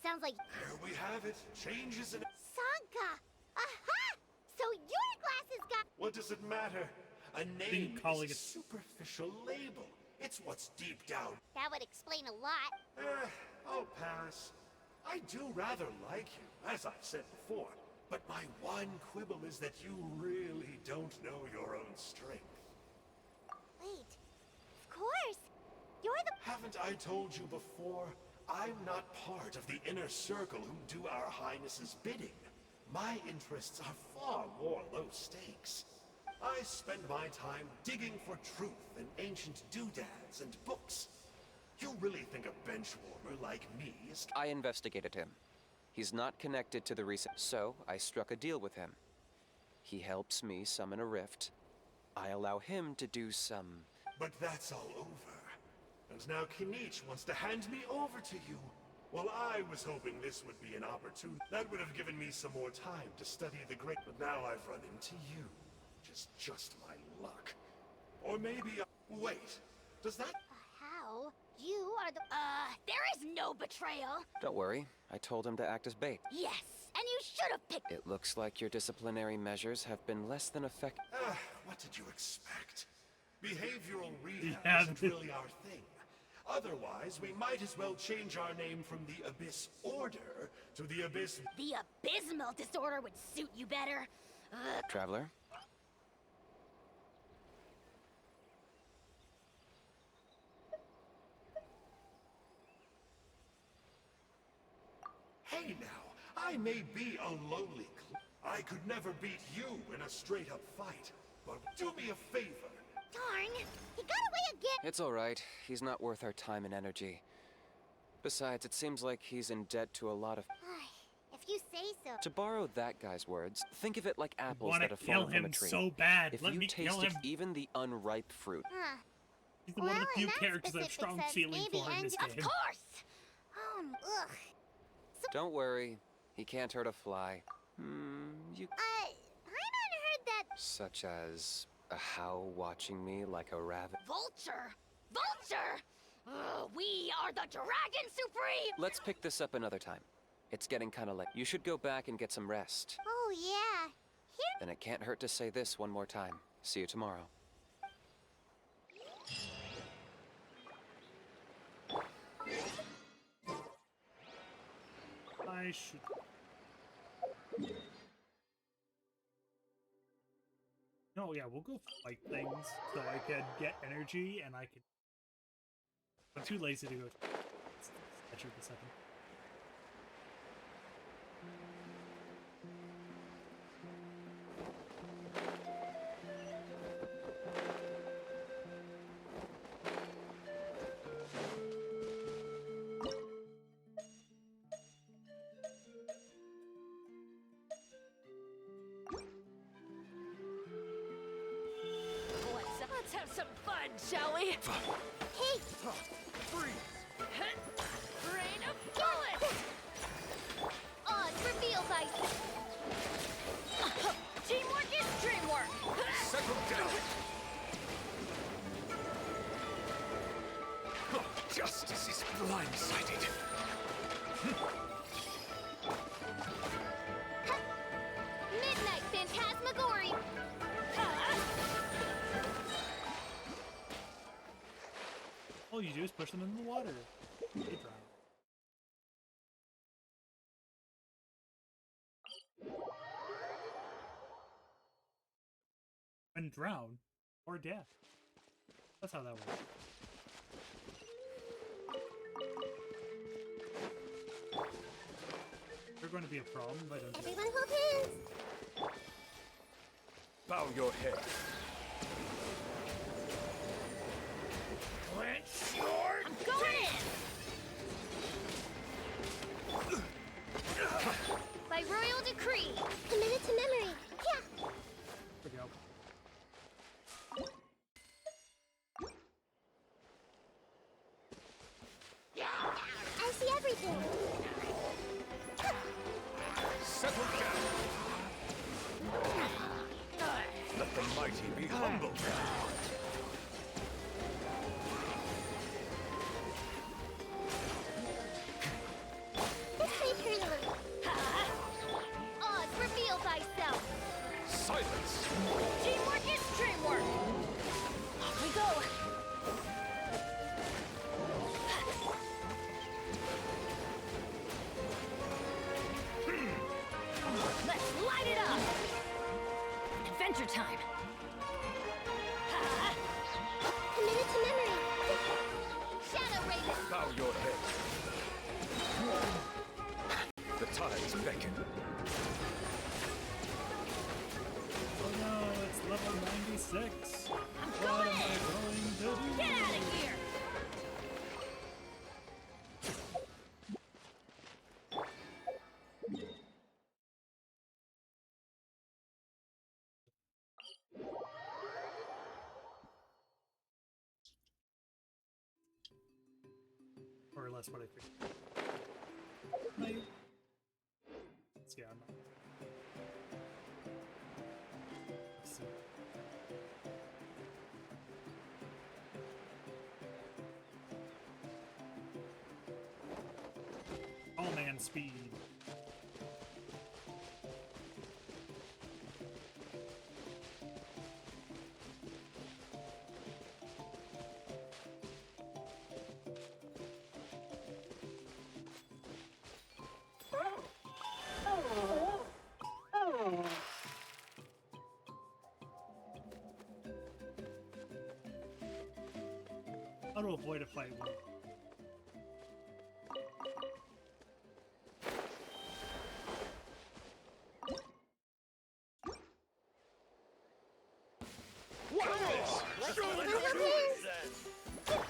Sounds like There we have it. Changes in... Sanka. Aha! So your glasses got. What does it matter? A name calling is a it- superficial label. It's what's deep down. That would explain a lot. I'll pass. I do rather like you, as I've said before. But my one quibble is that you really don't know your own strength. Wait. Of course. You're the. Haven't I told you before? I'm not part of the inner circle who do our Highness's bidding. My interests are far more low stakes. I spend my time digging for truth in ancient doodads and books. You really think a benchwarmer like me is... I investigated him. He's not connected to the recent, so I struck a deal with him. He helps me summon a rift. I allow him to do some... But that's all over. And now Kinich wants to hand me over to you. Well, I was hoping this would be an opportunity. That would have given me some more time to study the great... But now I've run into you. Just my luck. Or maybe... Wait, does that... How? You are the. There is no betrayal. Don't worry, I told him to act as bait. Yes, and you should have picked. It looks like your disciplinary measures have been less than effective. What did you expect? Behavioral rehab Yeah. isn't really our thing. Otherwise, we might as well change our name from the Abyss Order to the Abyss... The abysmal disorder would suit you better. Traveler? Hey now, I may be a lowly I could never beat you in a straight-up fight, but do me a favor. Darn! He got away again! It's alright. He's not worth our time and energy. Besides, it seems like he's in debt to a lot of... If you say so. To borrow that guy's words, think of it like apples wanna that have kill fallen from a him tree. so bad. If Let you me kill tasted him. even the unripe fruit, Huh. He's one of the Well, few in that characters that have specific strong sense, feeling maybe for in this Angie- game. Of course! Ugh. don't worry. He can't hurt a fly. You... I might heard that. Such as a how watching me like a rabbit. Vulture! Vulture! We are the Dragon Supreme! Let's pick this up another time. It's getting kinda late. You should go back and get some rest. Oh, yeah. Here. Then it can't hurt to say this one more time. See you tomorrow. I should. No, yeah, we'll go fight things so I can get energy and I can. I'm too lazy to go. Schedule the second. Let's have some fun, shall we? Hey! Freeze! Rain of bullets! Odds reveals I. Teamwork is dreamwork! Settle down! Justice is blindsided. Midnight Phantasmagoria! All you do is push them in the water. They drown. And drown or death. That's how that works. They're going to be a problem, but I don't. Everyone hold hands! Bow your head. Clench your I'm going in! By royal decree! Committed to memory! Yeah! Settle down! Let the mighty be humbled! This may hurt a little. Oz, reveal thyself. Silence! Teamwork is dreamwork! Off we go! Let's light it up! Adventure time! Committed to memory. Shadow Raven. Bow your head. The tides beckon. Oh no, it's level 96. I'm What going am I in! going to do? Get out of here! Or less what I figured. Right. Yeah, I'm not. Let's see. All man speed. How to avoid a fight with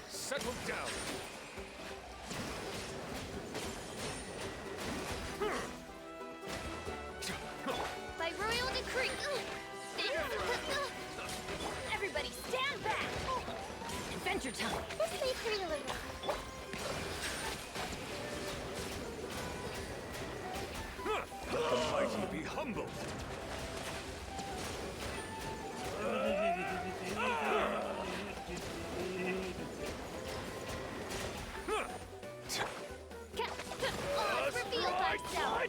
Settle down! By royal decree. Everybody stand back! Adventure time! This may hurt a little. Let the mighty be humbled! Oz, reveal thyself.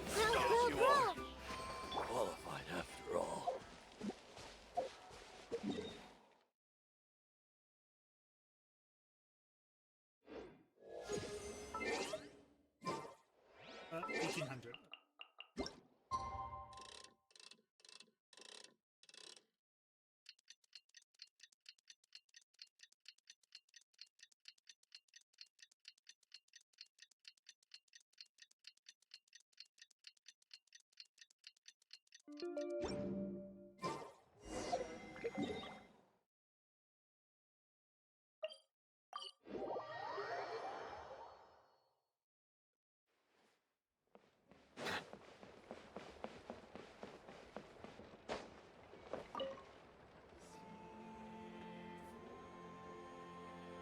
Qualified after all. 1800.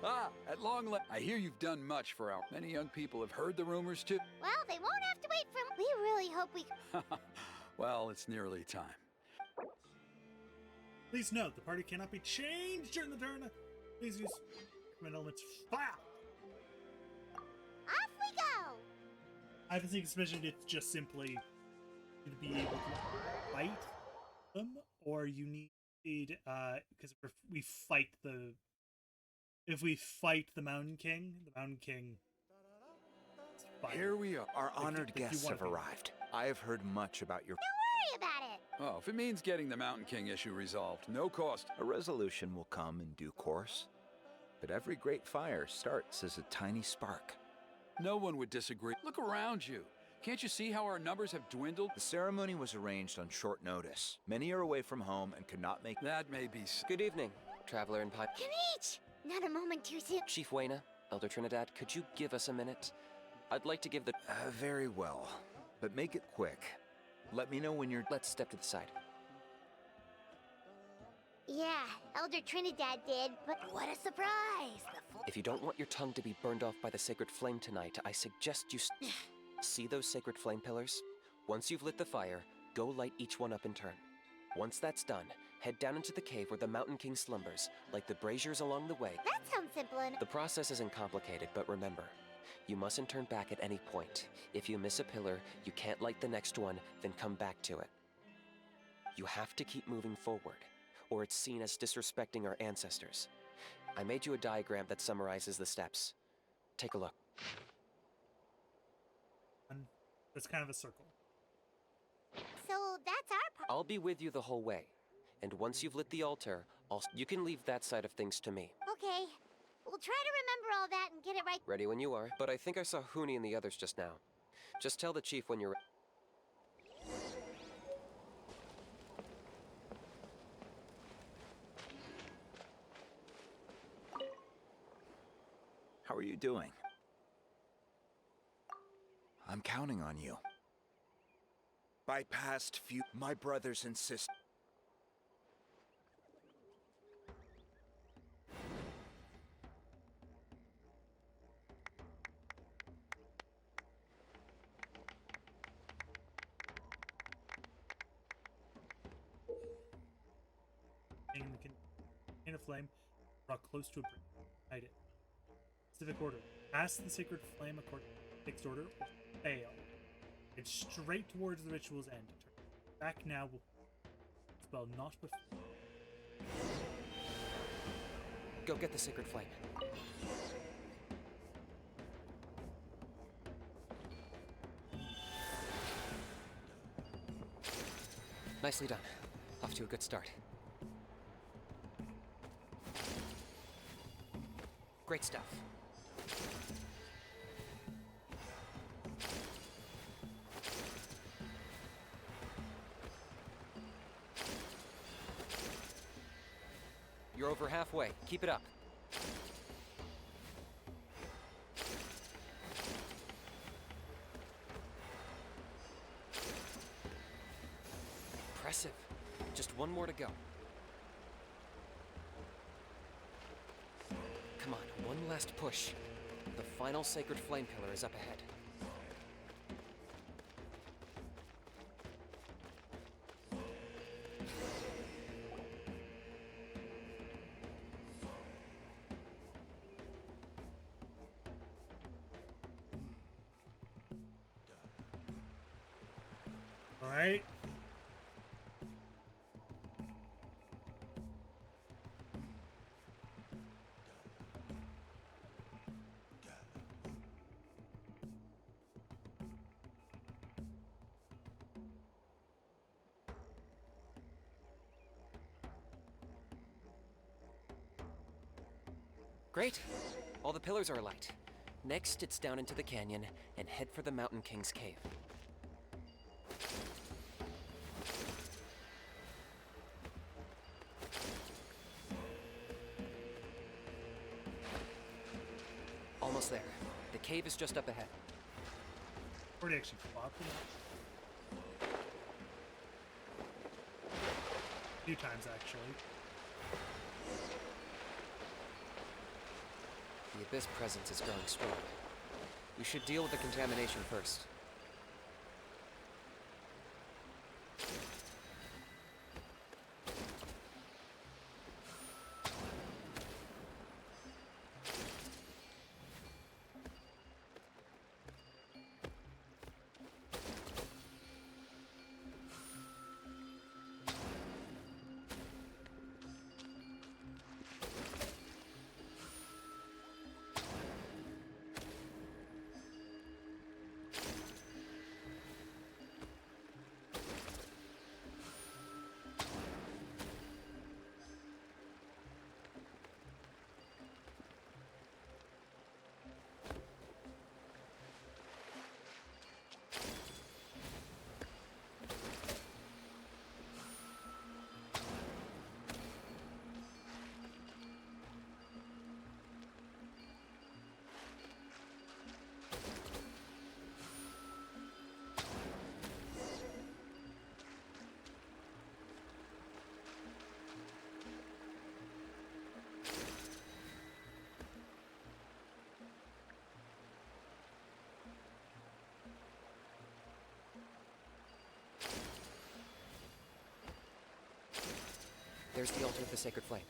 Ah, at long last. I hear you've done much for our. Many young people have heard the rumors too. Well, they won't have to wait for. We really hope we. Well, it's nearly time. Please note, the party cannot be changed during the turn. Please use command elements. Fire! Off we go. I have a sneak suspicion it's just simply to be able to fight them, or you need because if we fight the. If we fight the Mountain King, Here we are. Our honored if you guests wanna have be- arrived. I have heard much about your... Don't worry about it. Oh, if it means getting the Mountain King issue resolved, no cost. A resolution will come in due course. But every great fire starts as a tiny spark. No one would disagree. Look around you. Can't you see how our numbers have dwindled? The ceremony was arranged on short notice. Many are away from home and could not make... That may be. Good evening, Traveler and Pipe. Kanich! Not a moment too soon. Chief Wayna, Elder Trinidad, could you give us a minute? I'd like to give the. Very well. But make it quick. Let me know when you're... Let's step to the side. Yeah, Elder Trinidad did, but what a surprise! If you don't want your tongue to be burned off by the sacred flame tonight, I suggest you see those sacred flame pillars? Once you've lit the fire, go light each one up in turn. Once that's done, head down into the cave where the Mountain King slumbers, like the braziers along the way. That sounds simple and... The process isn't complicated, but remember, you mustn't turn back at any point. If you miss a pillar, you can't light the next one, then come back to it. You have to keep moving forward, or it's seen as disrespecting our ancestors. I made you a diagram that summarizes the steps. Take a look. And that's kind of a circle. So that's our part. I'll be with you the whole way, and once you've lit the altar, you can leave that side of things to me. Okay. We'll try to remember all that and get it right. Ready when you are, but I think I saw Huni and the others just now. Just tell the chief when you're How are you doing? I'm counting on you. By past few, my brothers and sisters. In a flame, brought close to a brick. Light it. Specific order. Pass the sacred flame according to fixed order, or fail. Head straight towards the ritual's end. Turn back now. Spell not before. Go get the sacred flame. Nicely done. Off to a good start. Great stuff. You're over halfway. Keep it up. Impressive. Just one more to go. Come on, one last push. The final sacred flame pillar is up ahead. All right. Great. All the pillars are alight. Next, it's down into the canyon and head for the Mountain King's cave. Almost there. The cave is just up ahead. Already actually fought them. A few times, actually. The Abyss presence is growing strong. We should deal with the contamination first. There's the altar of the sacred flame.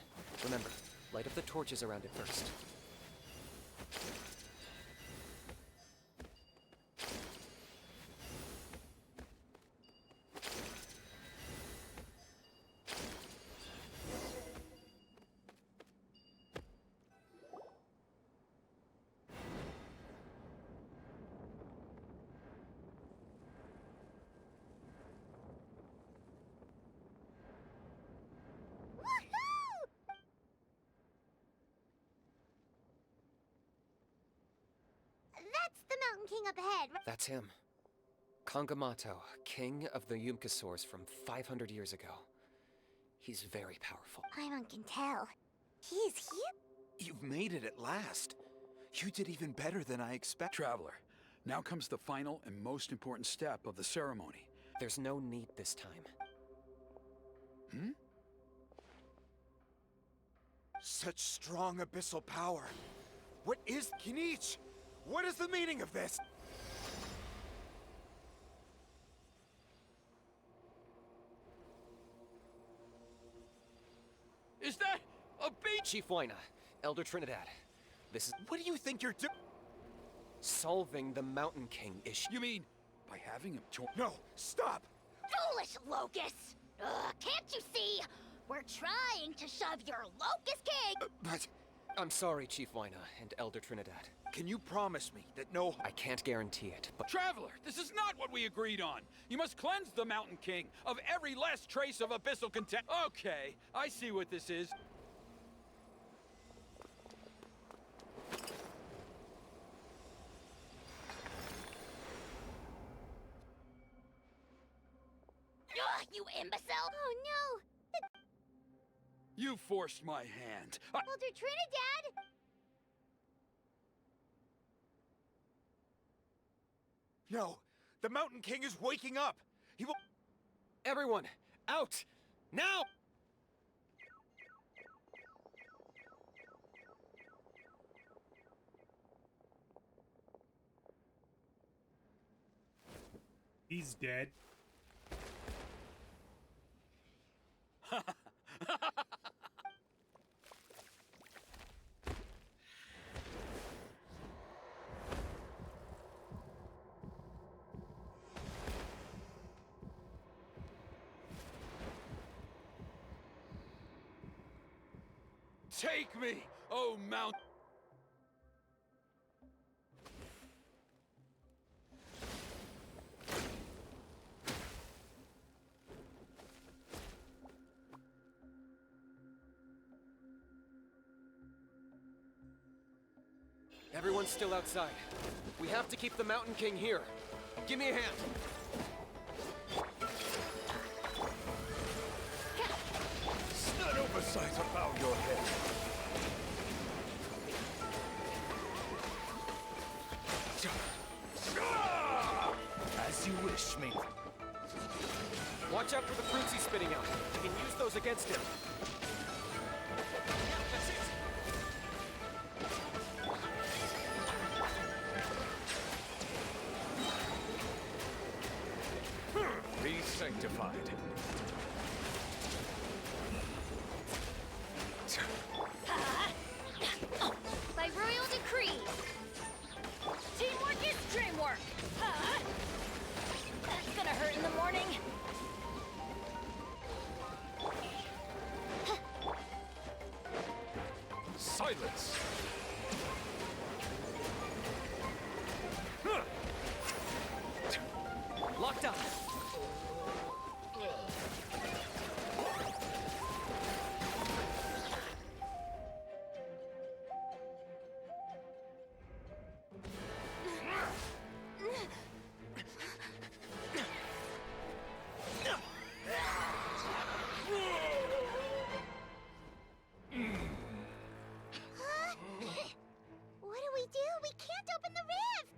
Remember, light up the torches around it first. That's the Mountain King up ahead. That's him. Kangamato, king of the Yumkasaurs from 500 years ago. He's very powerful. Paimon can tell. He's here. You've made it at last. You did even better than I expected. Traveler, now comes the final and most important step of the ceremony. There's no need this time. Hmm? Such strong abyssal power. What is Kinich? What is the meaning of this? Is that a beach? Chief Waina, Elder Trinidad. This is What do you think you're doing? solving the Mountain King issue. You mean by having him torn? No, stop! Foolish Locust! Can't you see? We're trying to shove your Locust King! But I'm sorry, Chief Waina and Elder Trinidad. can you promise me that no... I can't guarantee it, but Traveler, this is not what we agreed on. You must cleanse the Mountain King of every last trace of abyssal contempt. Okay, I see what this is. You imbecile! Oh no! You forced my hand. Elder Trinidad! No, the Mountain King is waking up. He will... everyone, out! Now! He's dead. Take me, oh Mount... Everyone's still outside. We have to keep the Mountain King here. Give me a hand. An oversight about your head. As you wish, mate. Watch out for the fruits he's spitting out. You can use those against him. That's it. Be sanctified. By royal decree! Teamwork is dreamwork! That's gonna hurt in the morning! Silence! Locked up. What do we do? We can't open the rift!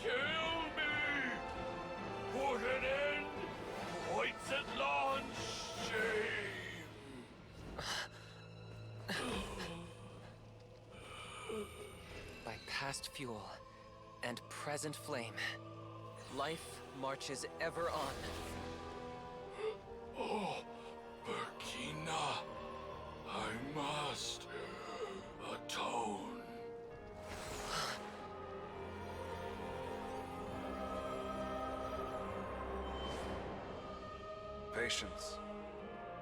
Kill me! Put an end to White's at launch shame! past fuel and present flame. Life marches ever on. Oh, Burkina, I must atone. Patience.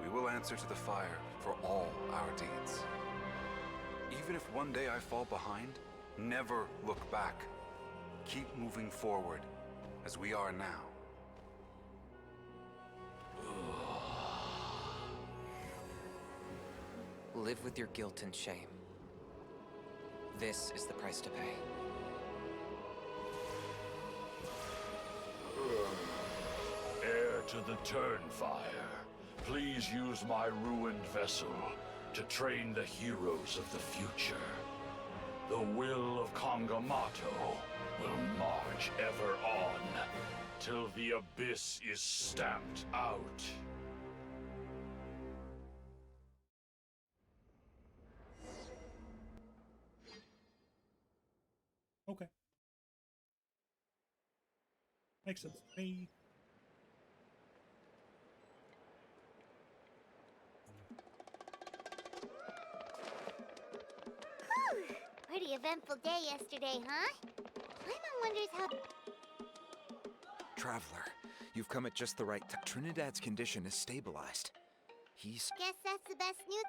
We will answer to the fire for all our deeds. Even if one day I fall behind, never look back. Keep moving forward, as we are now. Live with your guilt and shame. This is the price to pay. Heir to the Turnfire, please use my ruined vessel to train the heroes of the future. The will of Kongamato will march ever on, till the abyss is stamped out. Okay. Makes sense to me. Whew. Pretty eventful day yesterday, huh? Paimon wonders how... Traveler, you've come at just the right time. Trinidad's condition is stabilized. He's... Guess that's the best news.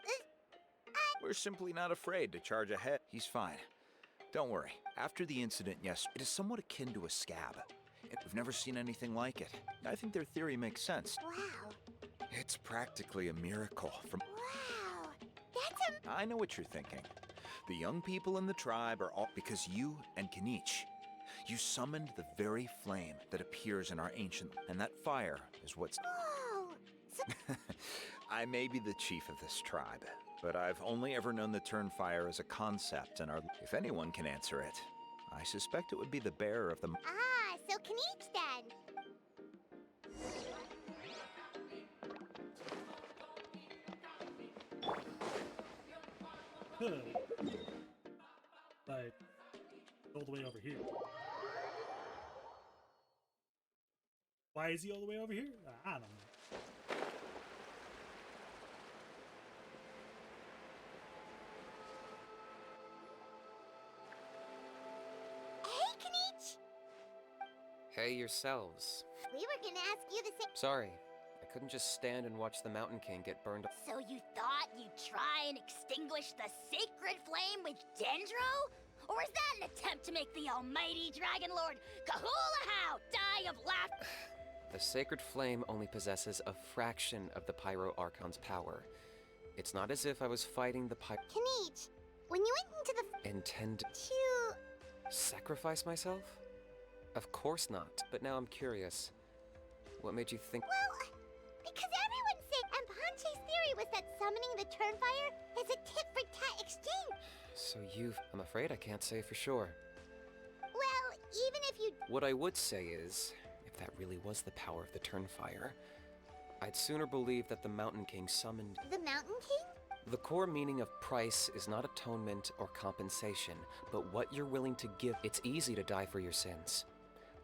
We're simply not afraid to charge ahead. He's fine. Don't worry. After the incident yesterday, it is somewhat akin to a scab. We've never seen anything like it. I think their theory makes sense. Wow. It's practically a miracle from... Wow. That's a... I know what you're thinking. The young people in the tribe are all... Because you and Kinich, you summoned the very flame that appears in our ancient... And that fire is what's... Whoa. So... I may be the chief of this tribe, but I've only ever known the Turnfire as a concept, and if anyone can answer it, I suspect it would be the bearer of the... Ah, so Kinich then. Good. But all the way over here. Why is he all the way over here? I don't know. Hey, Kinich! Hey yourselves. We were gonna ask you the same... Sorry, I couldn't just stand and watch the Mountain King get burned up. So you thought you'd try and extinguish the sacred flame with Dendro? Or is that an attempt to make the almighty Dragon Lord Kahulahau die of laughter? The sacred flame only possesses a fraction of the Pyro Archon's power. It's not as if I was fighting the Kinich, when you went into the... Intend To... sacrifice myself? Of course not, but now I'm curious. What made you think... Well, because everyone's saying... And Ponche's theory was that summoning the Turnfire is a tit-for-tat exchange. So I'm afraid I can't say for sure. Well, even if you... What I would say is, if that really was the power of the Turnfire, I'd sooner believe that the Mountain King summoned... The Mountain King? The core meaning of price is not atonement or compensation, but what you're willing to give. It's easy to die for your sins.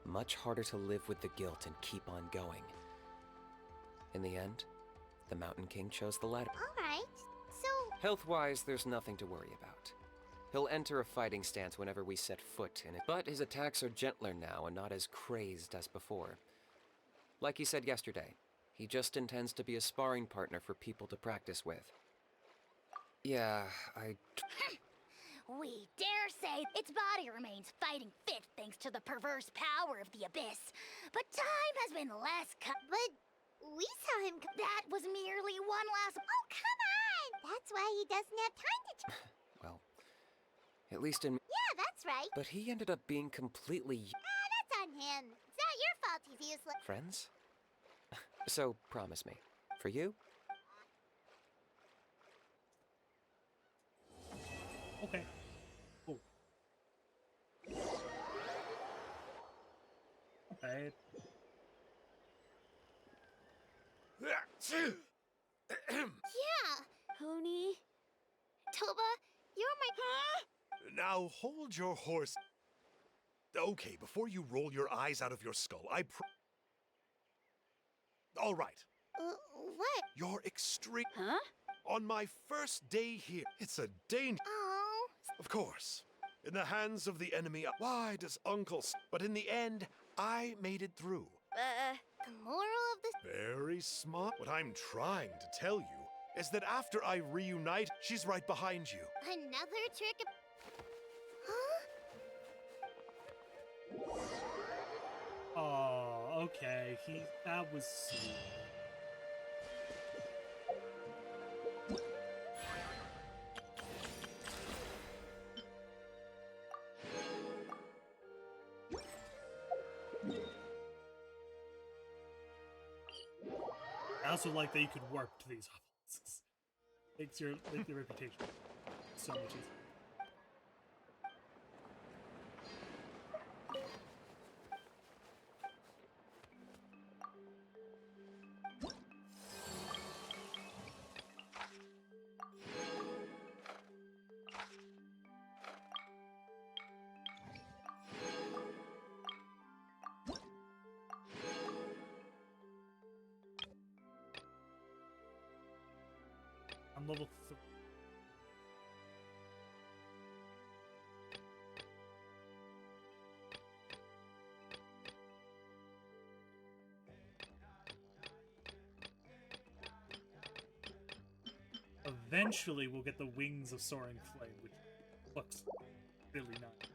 Much harder to live with the guilt and keep on going. In the end, the Mountain King chose the latter. Alright, so... Health-wise, there's nothing to worry about. He'll enter a fighting stance whenever we set foot in it, but his attacks are gentler now and not as crazed as before. Like he said yesterday, he just intends to be a sparring partner for people to practice with. Yeah, We dare say its body remains fighting fit thanks to the perverse power of the Abyss. But time has been less But we saw him... That was merely one last... Oh, come on! That's why he doesn't have time to... Well, at least in... Yeah, that's right. But he ended up being completely... That's on him. It's not your fault he's useless. Friends? So, promise me. For you? Okay. Cool. Okay. Yeah. Pony. Toba, you're my... Huh? Now hold your horse. Okay, before you roll your eyes out of your skull, all right. What? You're extreme. Huh? On my first day here, it's a danger. Oh. Of course. In the hands of the enemy. Why does Uncle... But in the end, I made it through. The moral of this... Very smart. What I'm trying to tell you is that after I reunite, she's right behind you. Another trick of... Huh? Oh, okay. That was sweet. I also like that you could warp to these obelisks. Makes your reputation so much easier. I'm level 3. Eventually, we'll get the Wings of Soaring Flame, which looks really nice.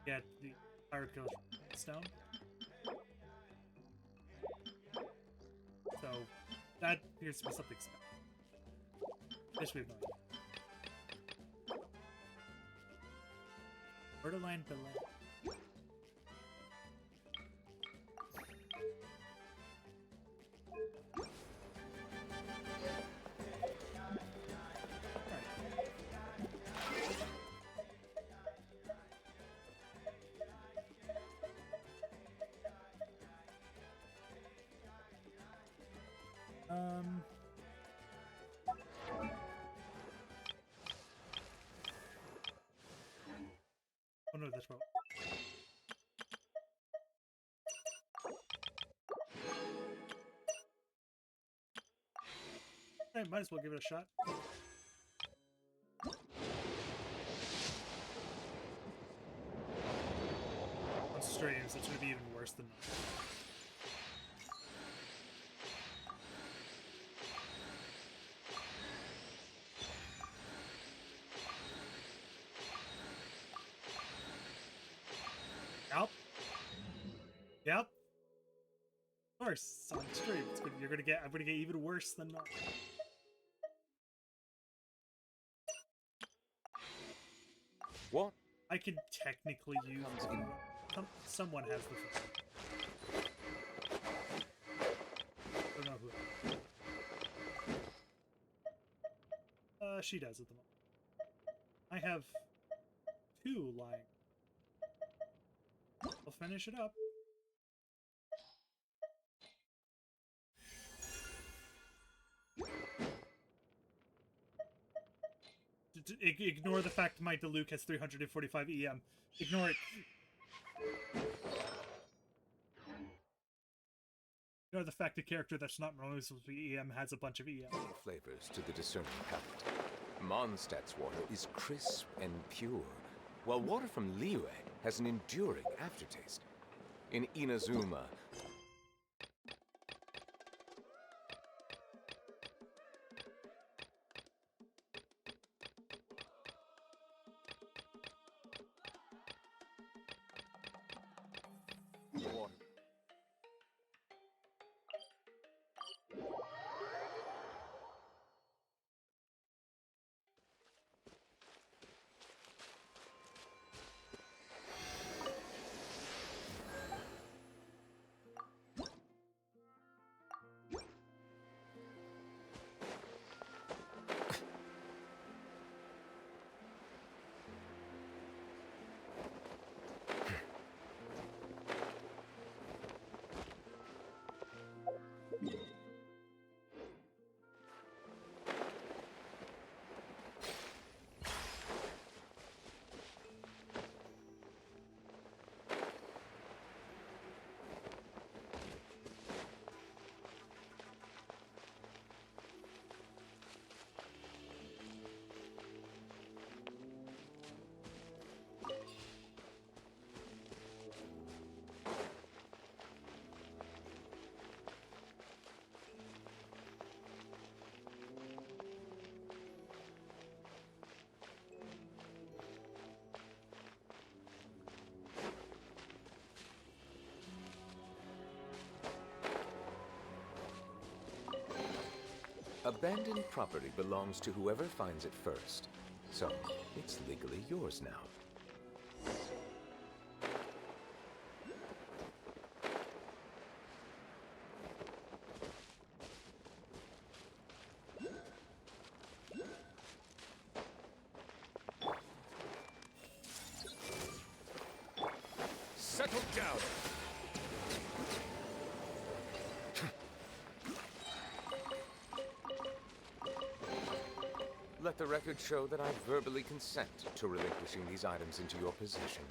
Get the Pirate Killer's Stone. So, that appears to be something special. This we have no idea. Borderline Belay. Oh no, that's wrong. Alright, might as well give it a shot. On streams, it's gonna be even worse than that. Yep. Yep. Of course, on stream, I'm gonna get even worse than normal. What? I can technically use someone has the phone. I don't know who. She does at the moment. I have 2 lying. I'll finish it up. Ignore the fact my Diluc has 345 EM. Ignore it. Ignore the fact a character that's not normally supposed to be EM has a bunch of EM. Flavors to the discerning palate. Mondstadt's water is crisp and pure, while water from Liyue has an enduring aftertaste. In Inazuma, Water. Abandoned property belongs to whoever finds it first. So, it's legally yours now. Settle down. Let the record show that I verbally consent to relinquishing these items into your possession.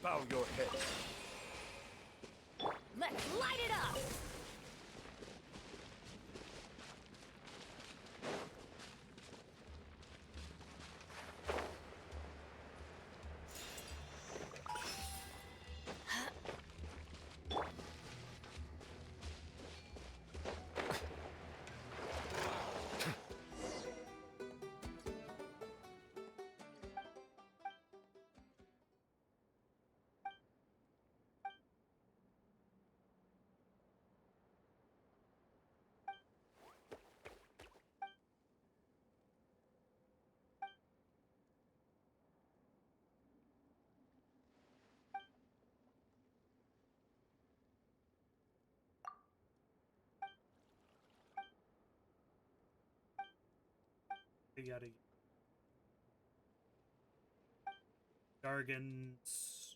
Bow your head. Let's light it up! You gotta Gargans.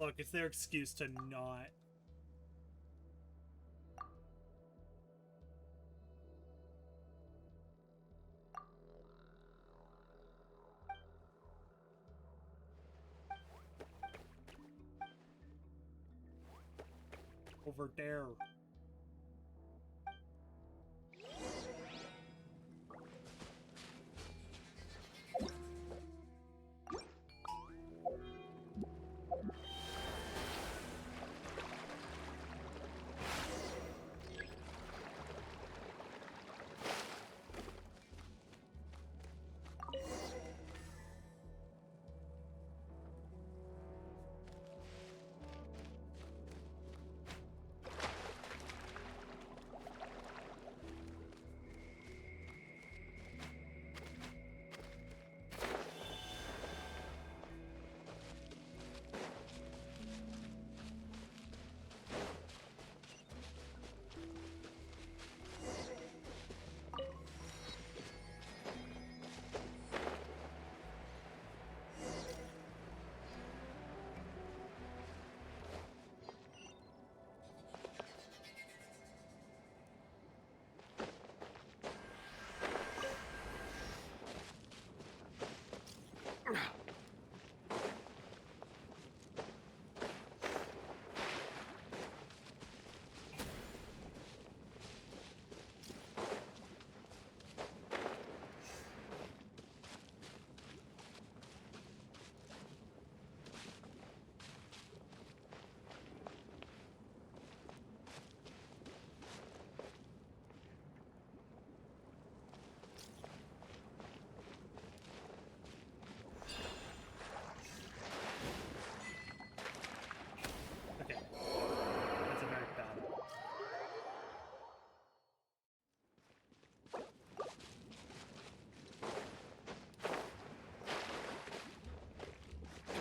Look, it's their excuse to not. Over there.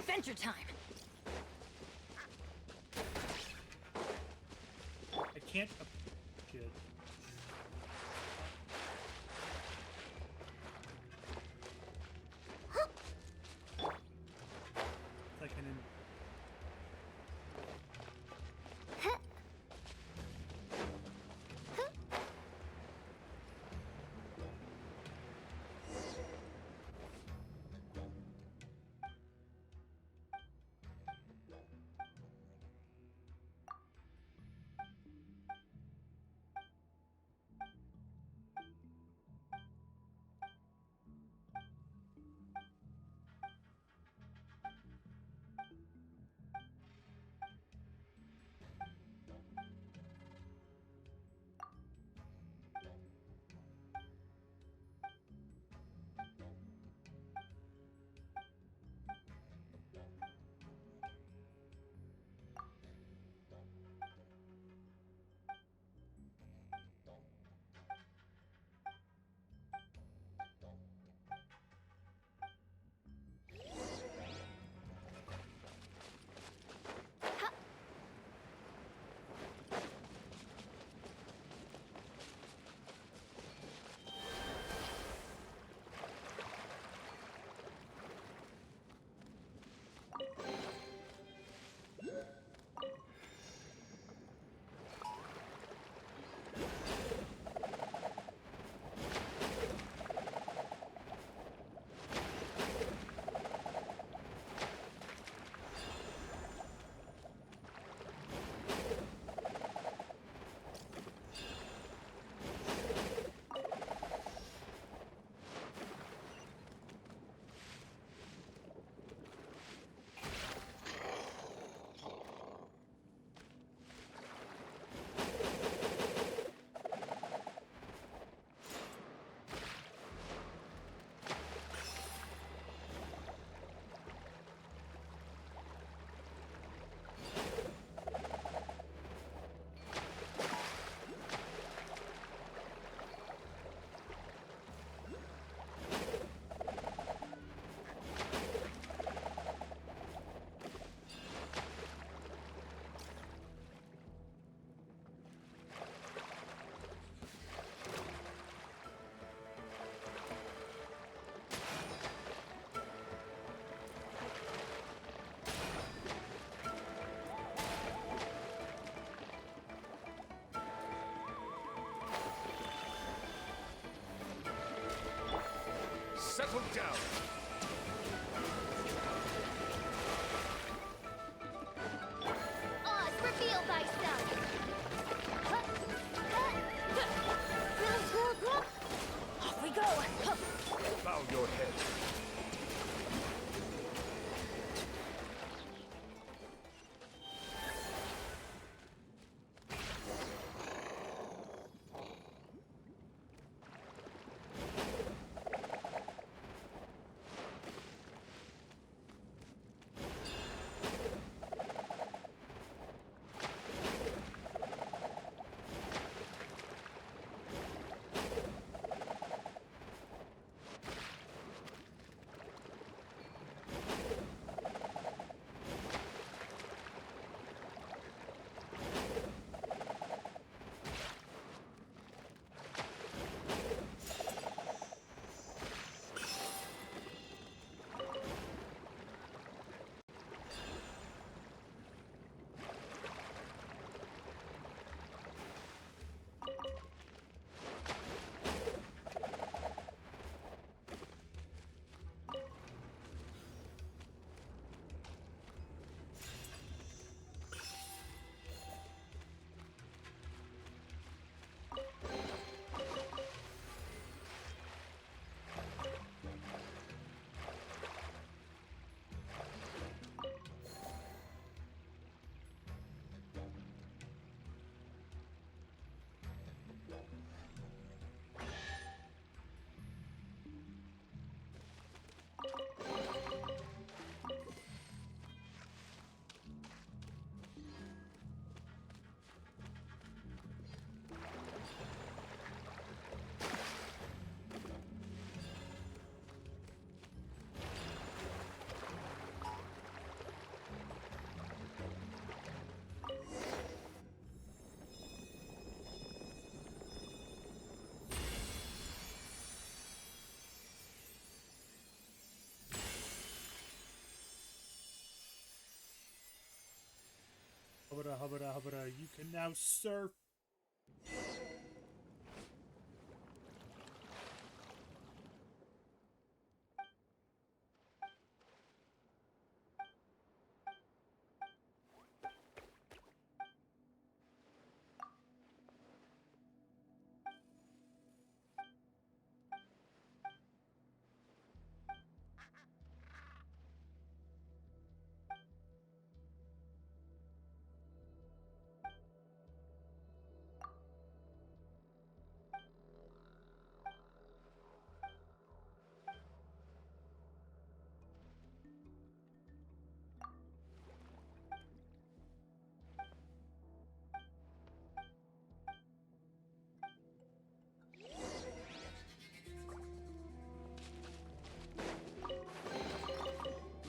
Adventure time! I can't. Good. Settle down. Oz, reveal thyself! Off we go! Bow your head. Hubbada, hubbada, hubbada. You can now surf.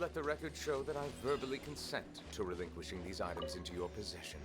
Let the record show that I verbally consent to relinquishing these items into your possession.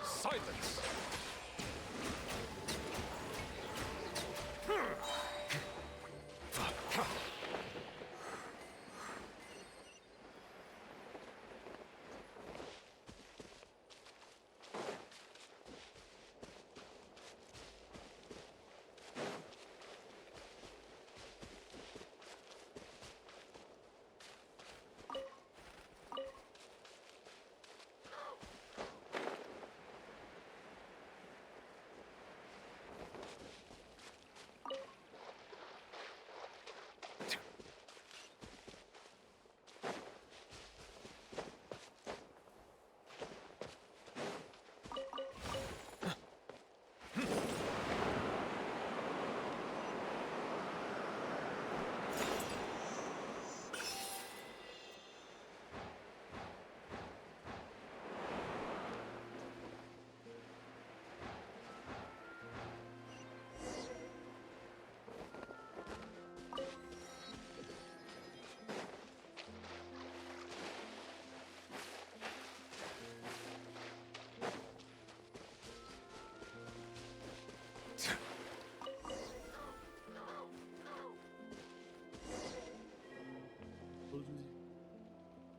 Silence!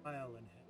File in head.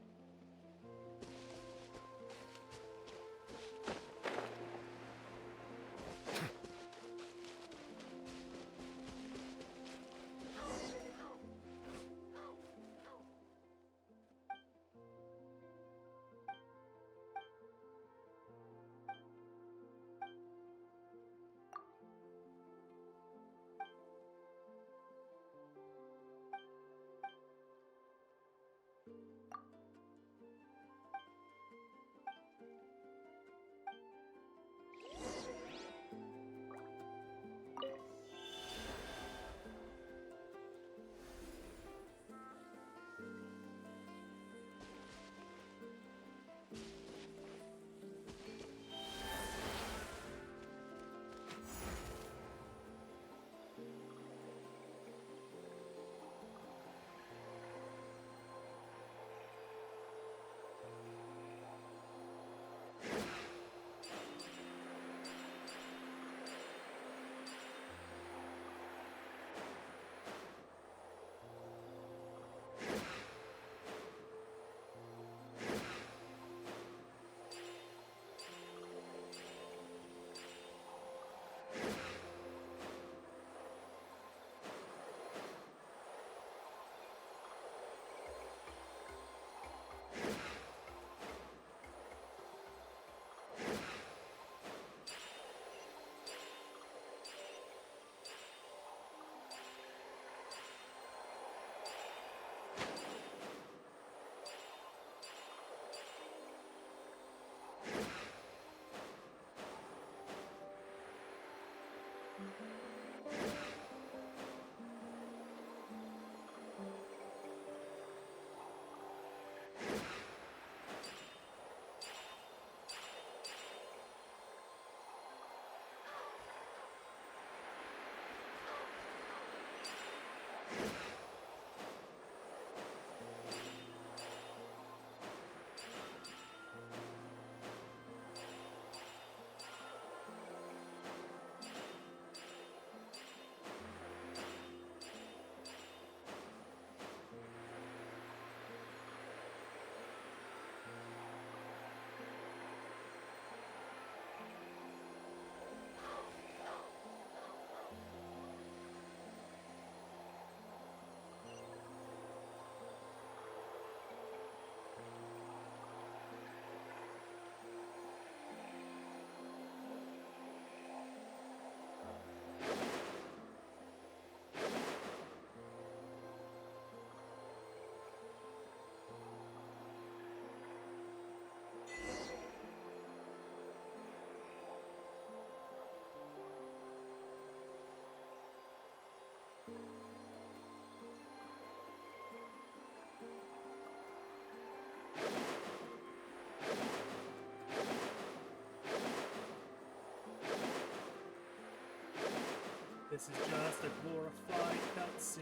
This is just a glorified cutscene.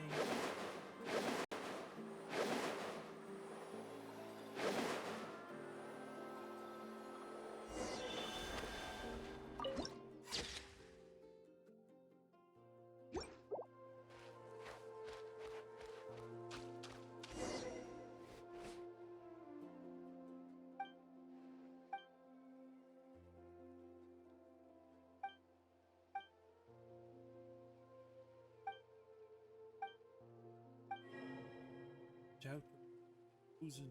Out. Who's in?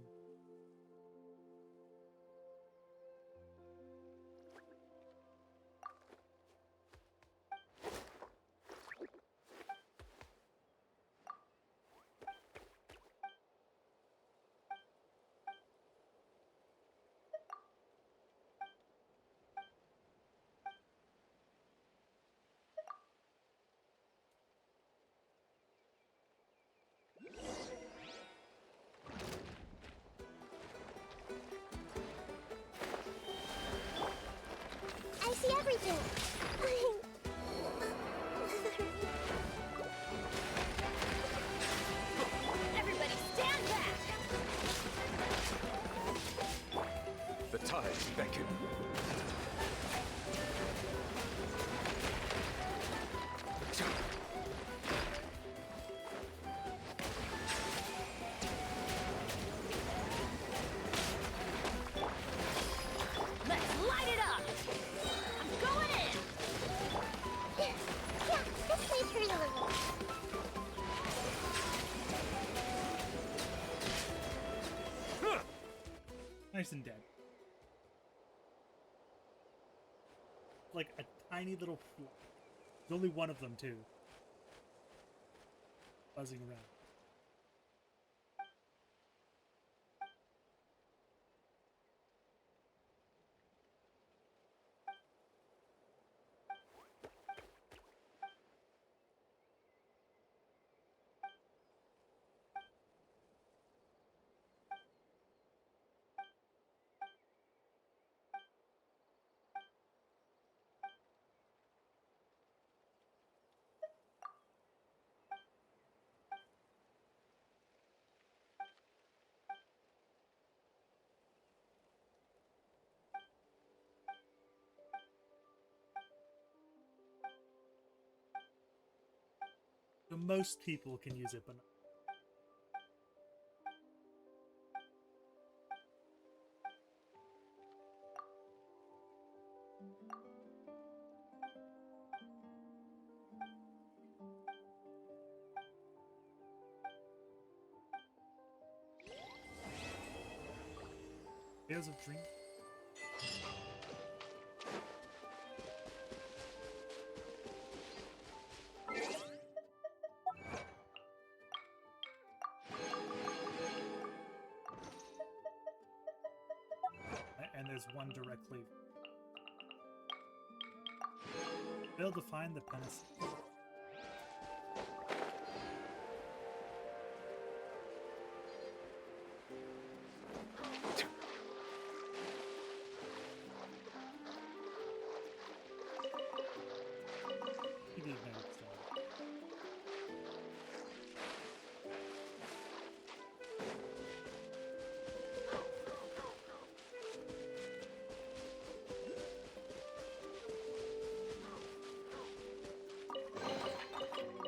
I see everything. Everybody stand back! The tides beckon. Let's light it up! I'm going in! Yeah, this may hurt a little. Nice and dead. Like a tiny little fly. There's only one of them too. Buzzing around. So most people can use it, but not. Tales of Dream. And there's one directly. Failed to find the penicillin. He did know it's done.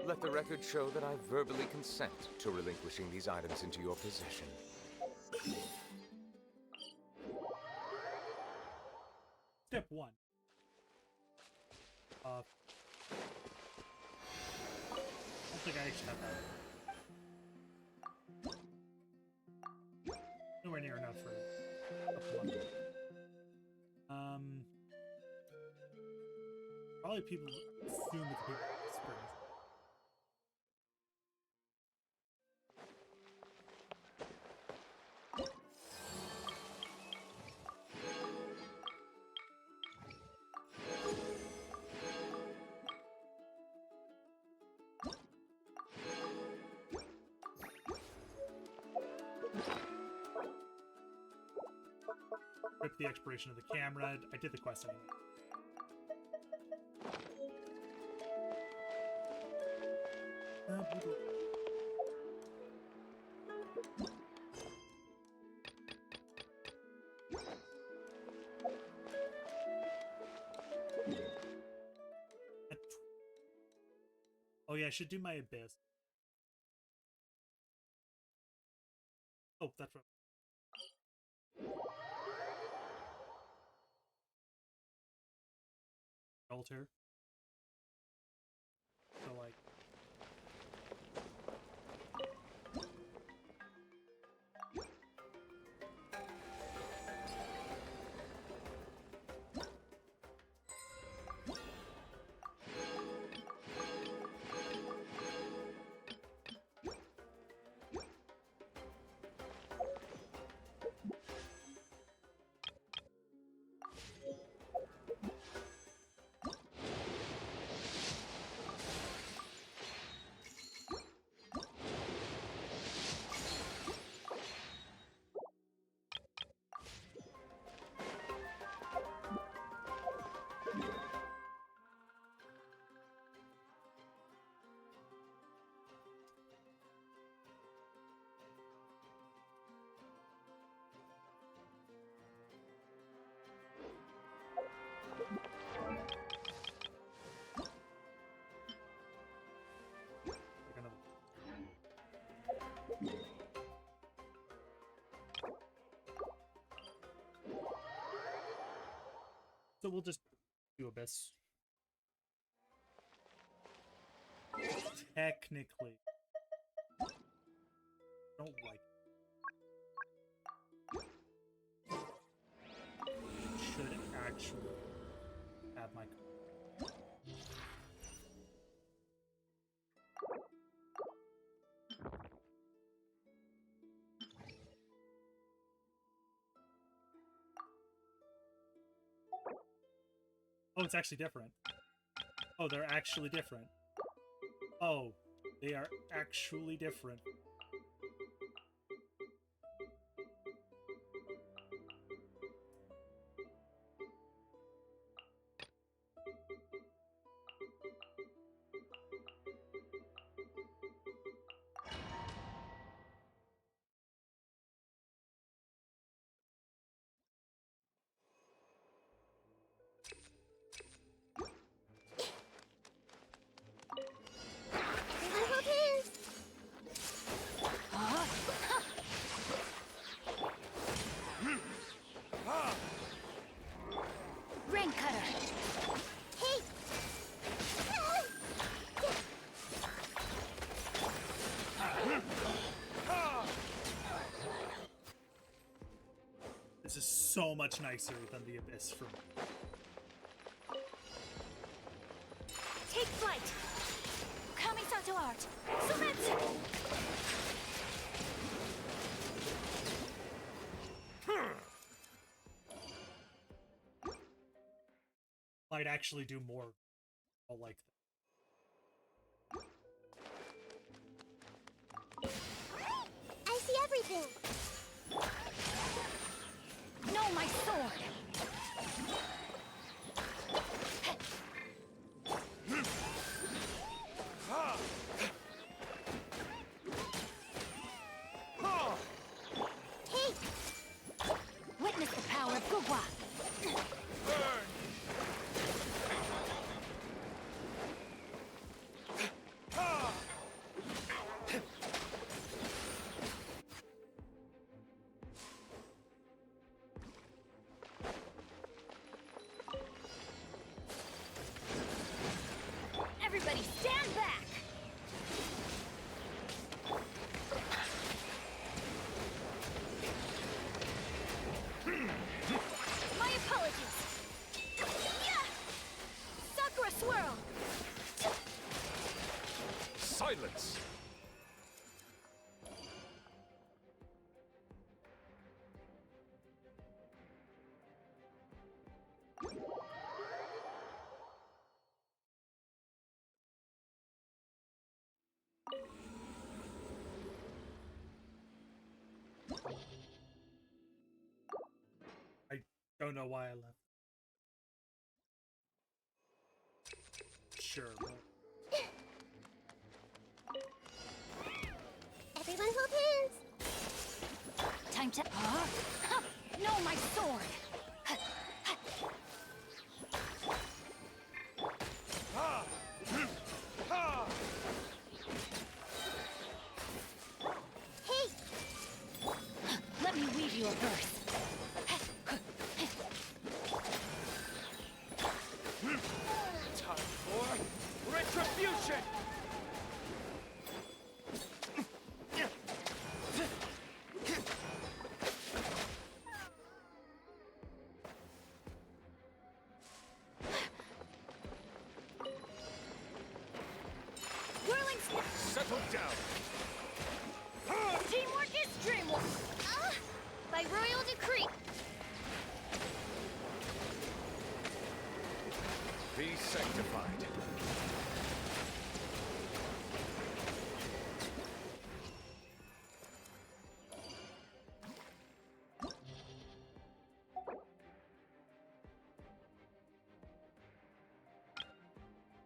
Let the record show that I verbally consent to relinquishing these items into your possession. Step 1. I don't think I actually have that. Nowhere near enough for a plug. Probably people assume it's people with springs. Rip the expiration of the camera. I did the quest anyway. Oh yeah, I should do my abyss. Oh, that's right. Altar. So like. So we'll just do abyss. Technically, I don't like it. Should actually have my. Oh, it's actually different. Oh, they're actually different. Oh, they are actually different. Rain cutter. Hey! This is so much nicer than the abyss from. Take flight. Kamisato art. Sumetsu. Might actually do more. I'll like that. I see everything. No, my sword. Hey! Witness the power of Gugwa. Everybody stand back! My apologies! Yeah! Sakura swirl! Silence! I don't know why I left. Sure. But... Everyone hold hands. Time to. No, my sword! Hey! Let me weave you a verse. Time for retribution! Whirling Settle down. Teamwork is dreamwork! By royal decree! Be sanctified.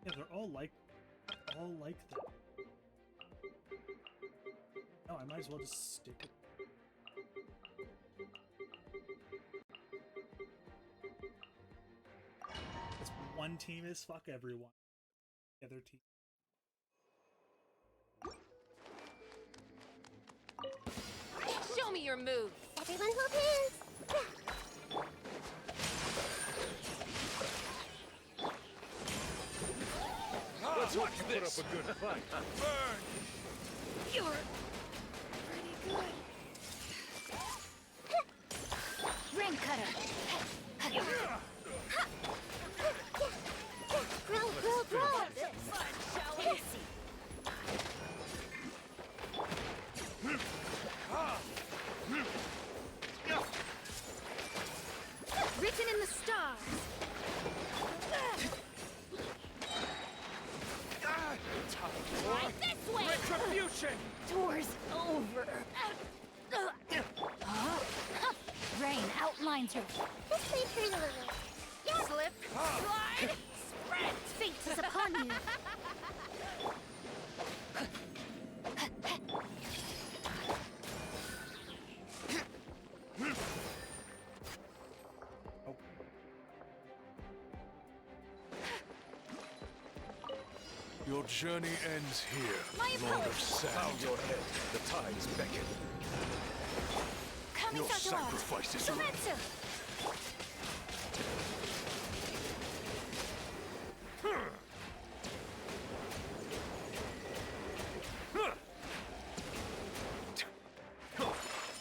Yeah, they're all like that. No, I might as well just stick it. This one team is fuck everyone. The other team. Show me your moves! Everyone hold hands. Let's hope you put up a good fight. Burn! You're pretty good. Rain cutter. Grow. Fun, shall we? Written in the stars. Right this way. Retribution! Tour's over. Rain outlines your This may hurt a little. slip, slide, spread. Fate is upon you. Your journey ends here, My Lord of apologies. Sand. Bow your head. The tides beckon. Coming Your sacrifice is Shometsu.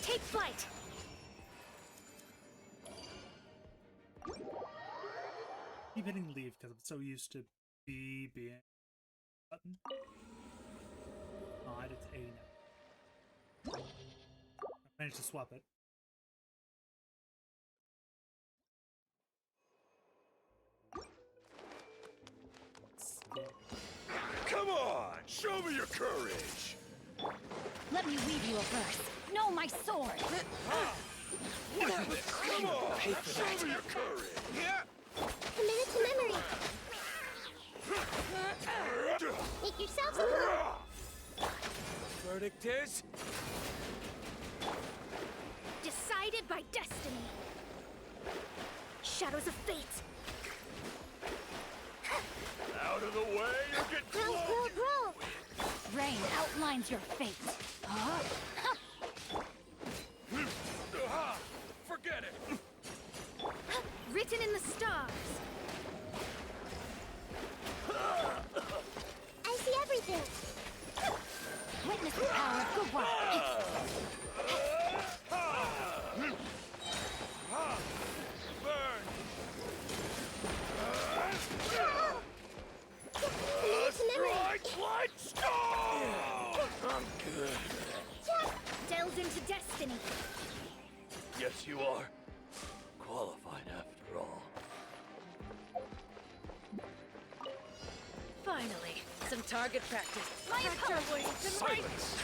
Take flight. Keep hitting leave because I'm so used to B being button. Odd, it's A now. I managed to swap it. Come on, show me your courage. Let me weave you a verse. No, my sword. Come on, show me your courage. Commit it to memory. Make yourselves at home. Verdict is... Decided by destiny. Shadows of fate. Out of the way, you get Grow. Rain outlines your fate. Huh? Forget it! Written in the stars. I see everything. Witness the power of good work. Burn! Commit it to memory. like stone! I'm good. Delves into destiny. Yes, you are. Qualified after all. Finally, some target practice. My apologies. Silence!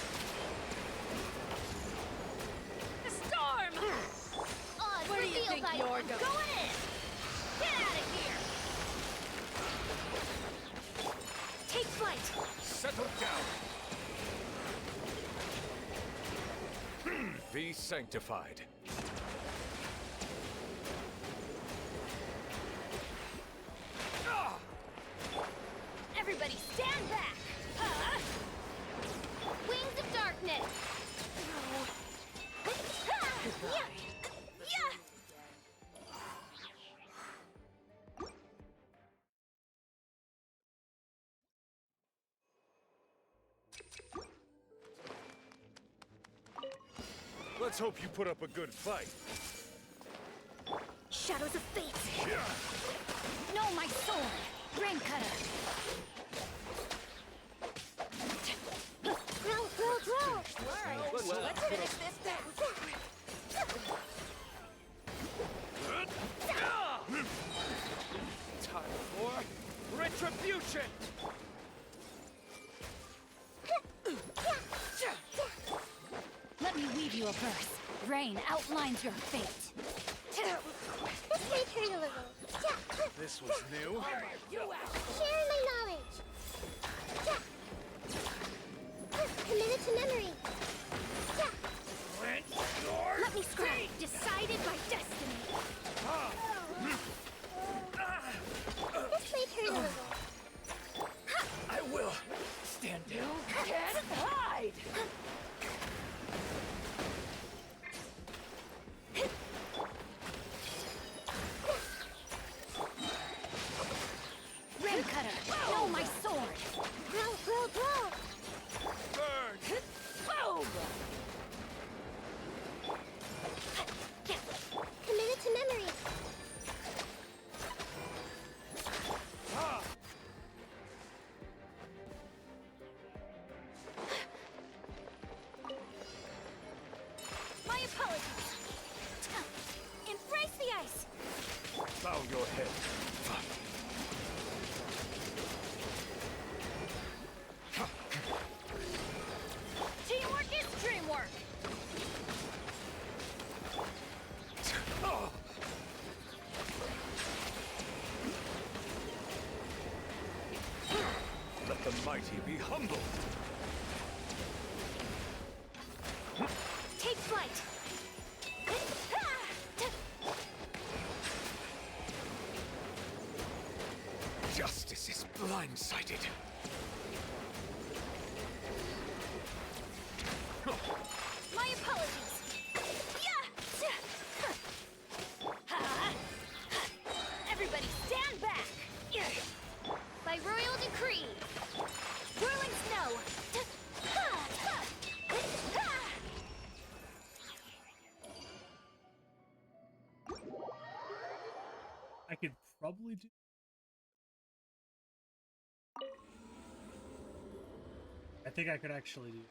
The storm! Oz, Where do you reveal think by you're one. going? Going in. Get out of here. Take flight. Settle down. Be sanctified. Everybody stand back! Huh? Wings of darkness. Let's hope you put up a good fight. Shadows of fate! No, my sword! Rain cutter! Grow. Let's finish this then. Time for retribution! Let me weave you a verse. Rain outlines your fate. This may hurt a little. This was new. Share my knowledge. Committed to memory. Let me scry, decided by destiny. This may hurt a little. I will. Stand down. Can't hide! Rain cutter, know my sword. Grow. Burn. Boom! Committed to memory. My apologies. Embrace the ice. Bow your head. Teamwork is dreamwork. Let the mighty be humbled. Take flight. Justice is blindsided. My apologies. Everybody stand back. By royal decree. Whirling snow. I could probably do. I think I could actually do.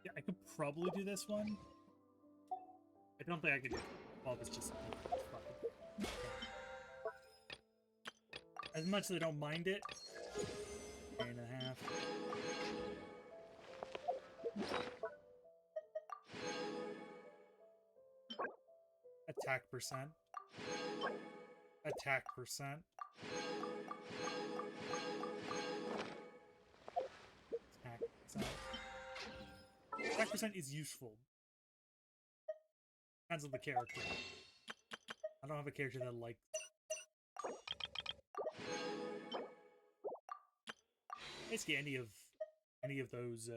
Yeah, I could probably do this one. I don't think I could do it. Well, it's just fucking. As much as I don't mind it. 8.5. Attack percent. Attack percent. Attack percent. Attack percent is useful. Depends on the character. I don't have a character that like. Basically, any of those.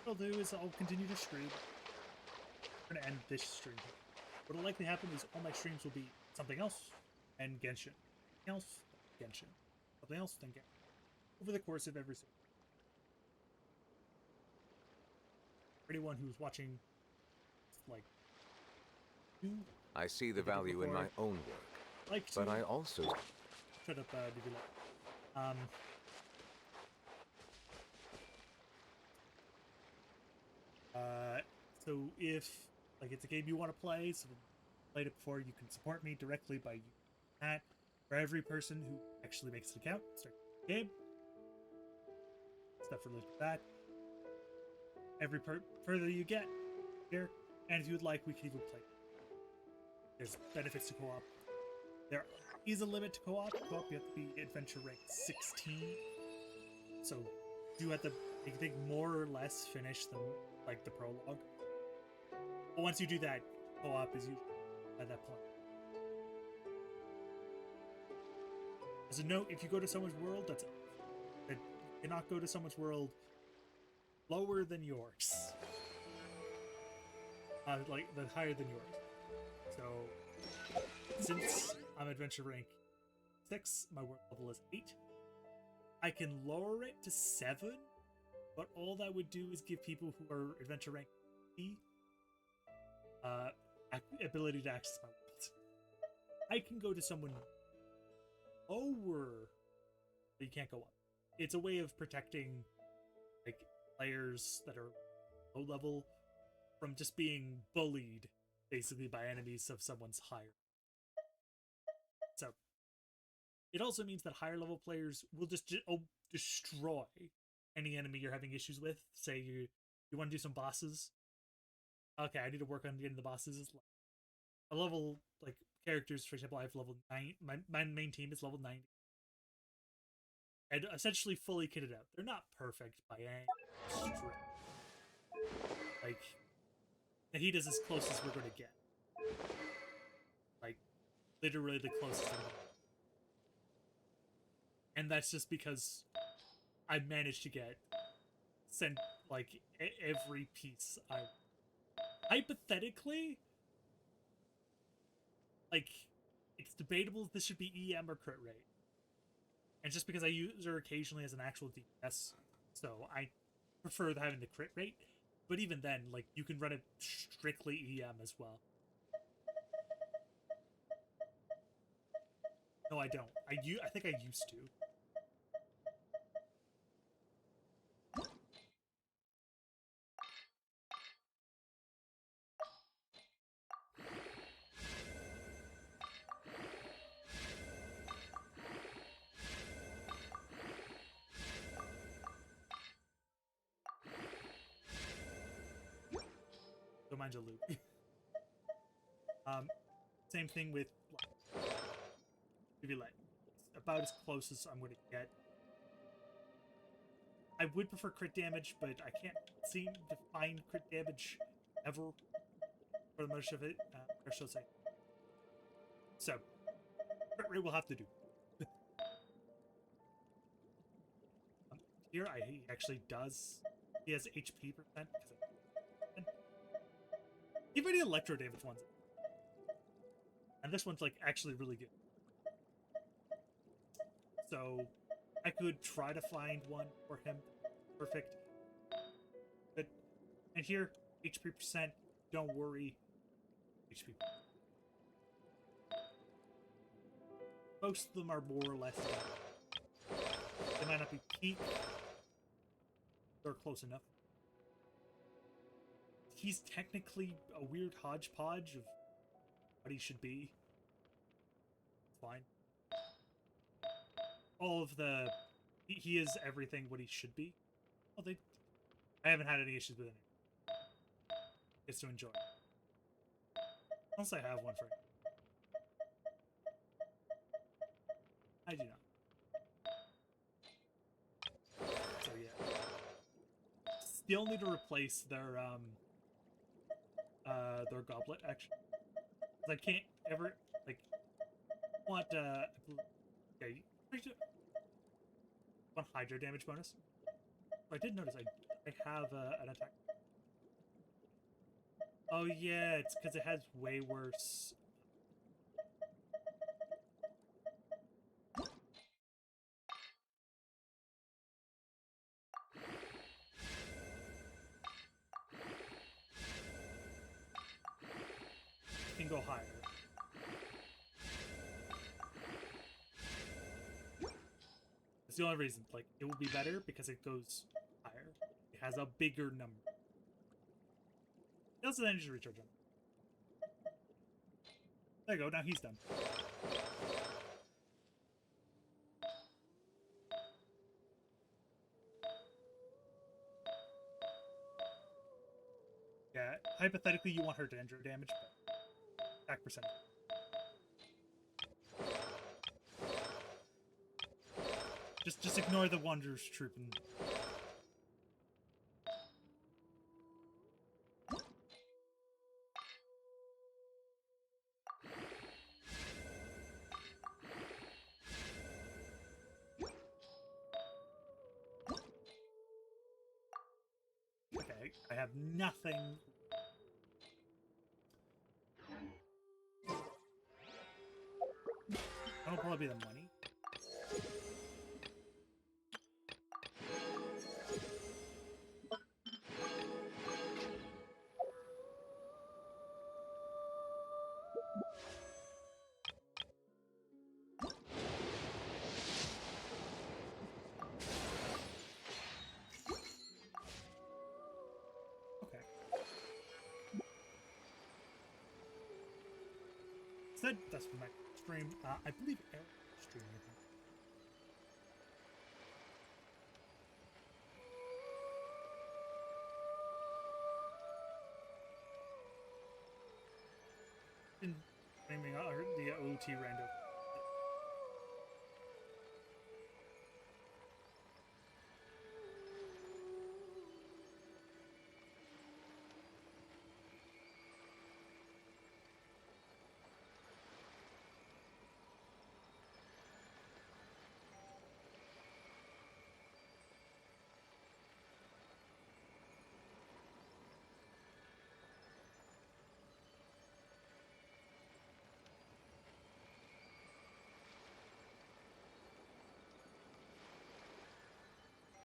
What I'll do is I'll continue to stream. I'm gonna end this stream. What'll likely happen is all my streams will be something else and Genshin. Something else, Genshin. Something else, then Genshin. Over the course of every stream. anyone who's watching, like, you I see the value in my own work, like to but I also... shut up, Nibula. So if like it's a game you want to play, so played it before, you can support me directly by using that. For every person who actually makes an account, start the game. Stuff related to that. Every further you get here, and if you would like, we can even play. There's benefits to co-op. There is a limit to co-op. Co-op, you have to be adventure rank 16. So you have to, I think, more or less finish the prologue. But once you do that, co-op is usually at that point. As a note, if you go to someone's world, you cannot go to someone's world lower than yours. Like the higher than yours. So since I'm adventure rank 6, my world level is 8. I can lower it to 7, but all that would do is give people who are adventure rank E ability to access my world. I can go to someone lower, but you can't go up. It's a way of protecting like players that are low level from just being bullied basically by enemies of someone's higher. So it also means that higher level players will just destroy any enemy you're having issues with. Say you want to do some bosses. Okay, I need to work on getting the bosses. A level, like, characters, for example, I have level 9. My main team is level 90. And essentially fully kitted out. They're not perfect by any stretch. Like, the heat is as close as we're going to get. Like, literally the closest I'm going to get. And that's just because I managed to send, like, every piece I... Hypothetically, like, it's debatable if this should be EM or crit rate. And just because I use her occasionally as an actual DPS, so I prefer having the crit rate. But even then, like, you can run it strictly EM as well. No, I don't. I think I used to. Don't mind your loot. Same thing with maybe like about as close as I'm going to get. I would prefer crit damage, but I can't seem to find crit damage ever for the most of it. Or shall I say? So crit rate will have to do. Here, he actually does. He has HP percent. Even the electro damage ones. And this one's like actually really good. So I could try to find one for him. Perfect. But and here, HP percent, don't worry. HP. Most of them are more or less. They might not be peak. They're close enough. He's technically a weird hodgepodge of what he should be. It's fine. All of the... He is everything what he should be. Well, I haven't had any issues with it. It's to enjoy. Unless I have one for him. I do not. So yeah. Still need to replace their goblet, actually. I can't ever, like, want, okay, one hydro damage bonus. I did notice I have an attack. Oh yeah, it's because it has way worse. go higher. It's the only reason. Like, it will be better because it goes higher. It has a bigger number. It also energy recharge on. There you go, now he's done. Yeah, hypothetically you want her to injure damage, but attack percent. Just ignore the Wanderer's Troop and... Okay, I have nothing. That'll probably be the money. That's from my stream. I believe Eric stream, I think. In streaming the OT rando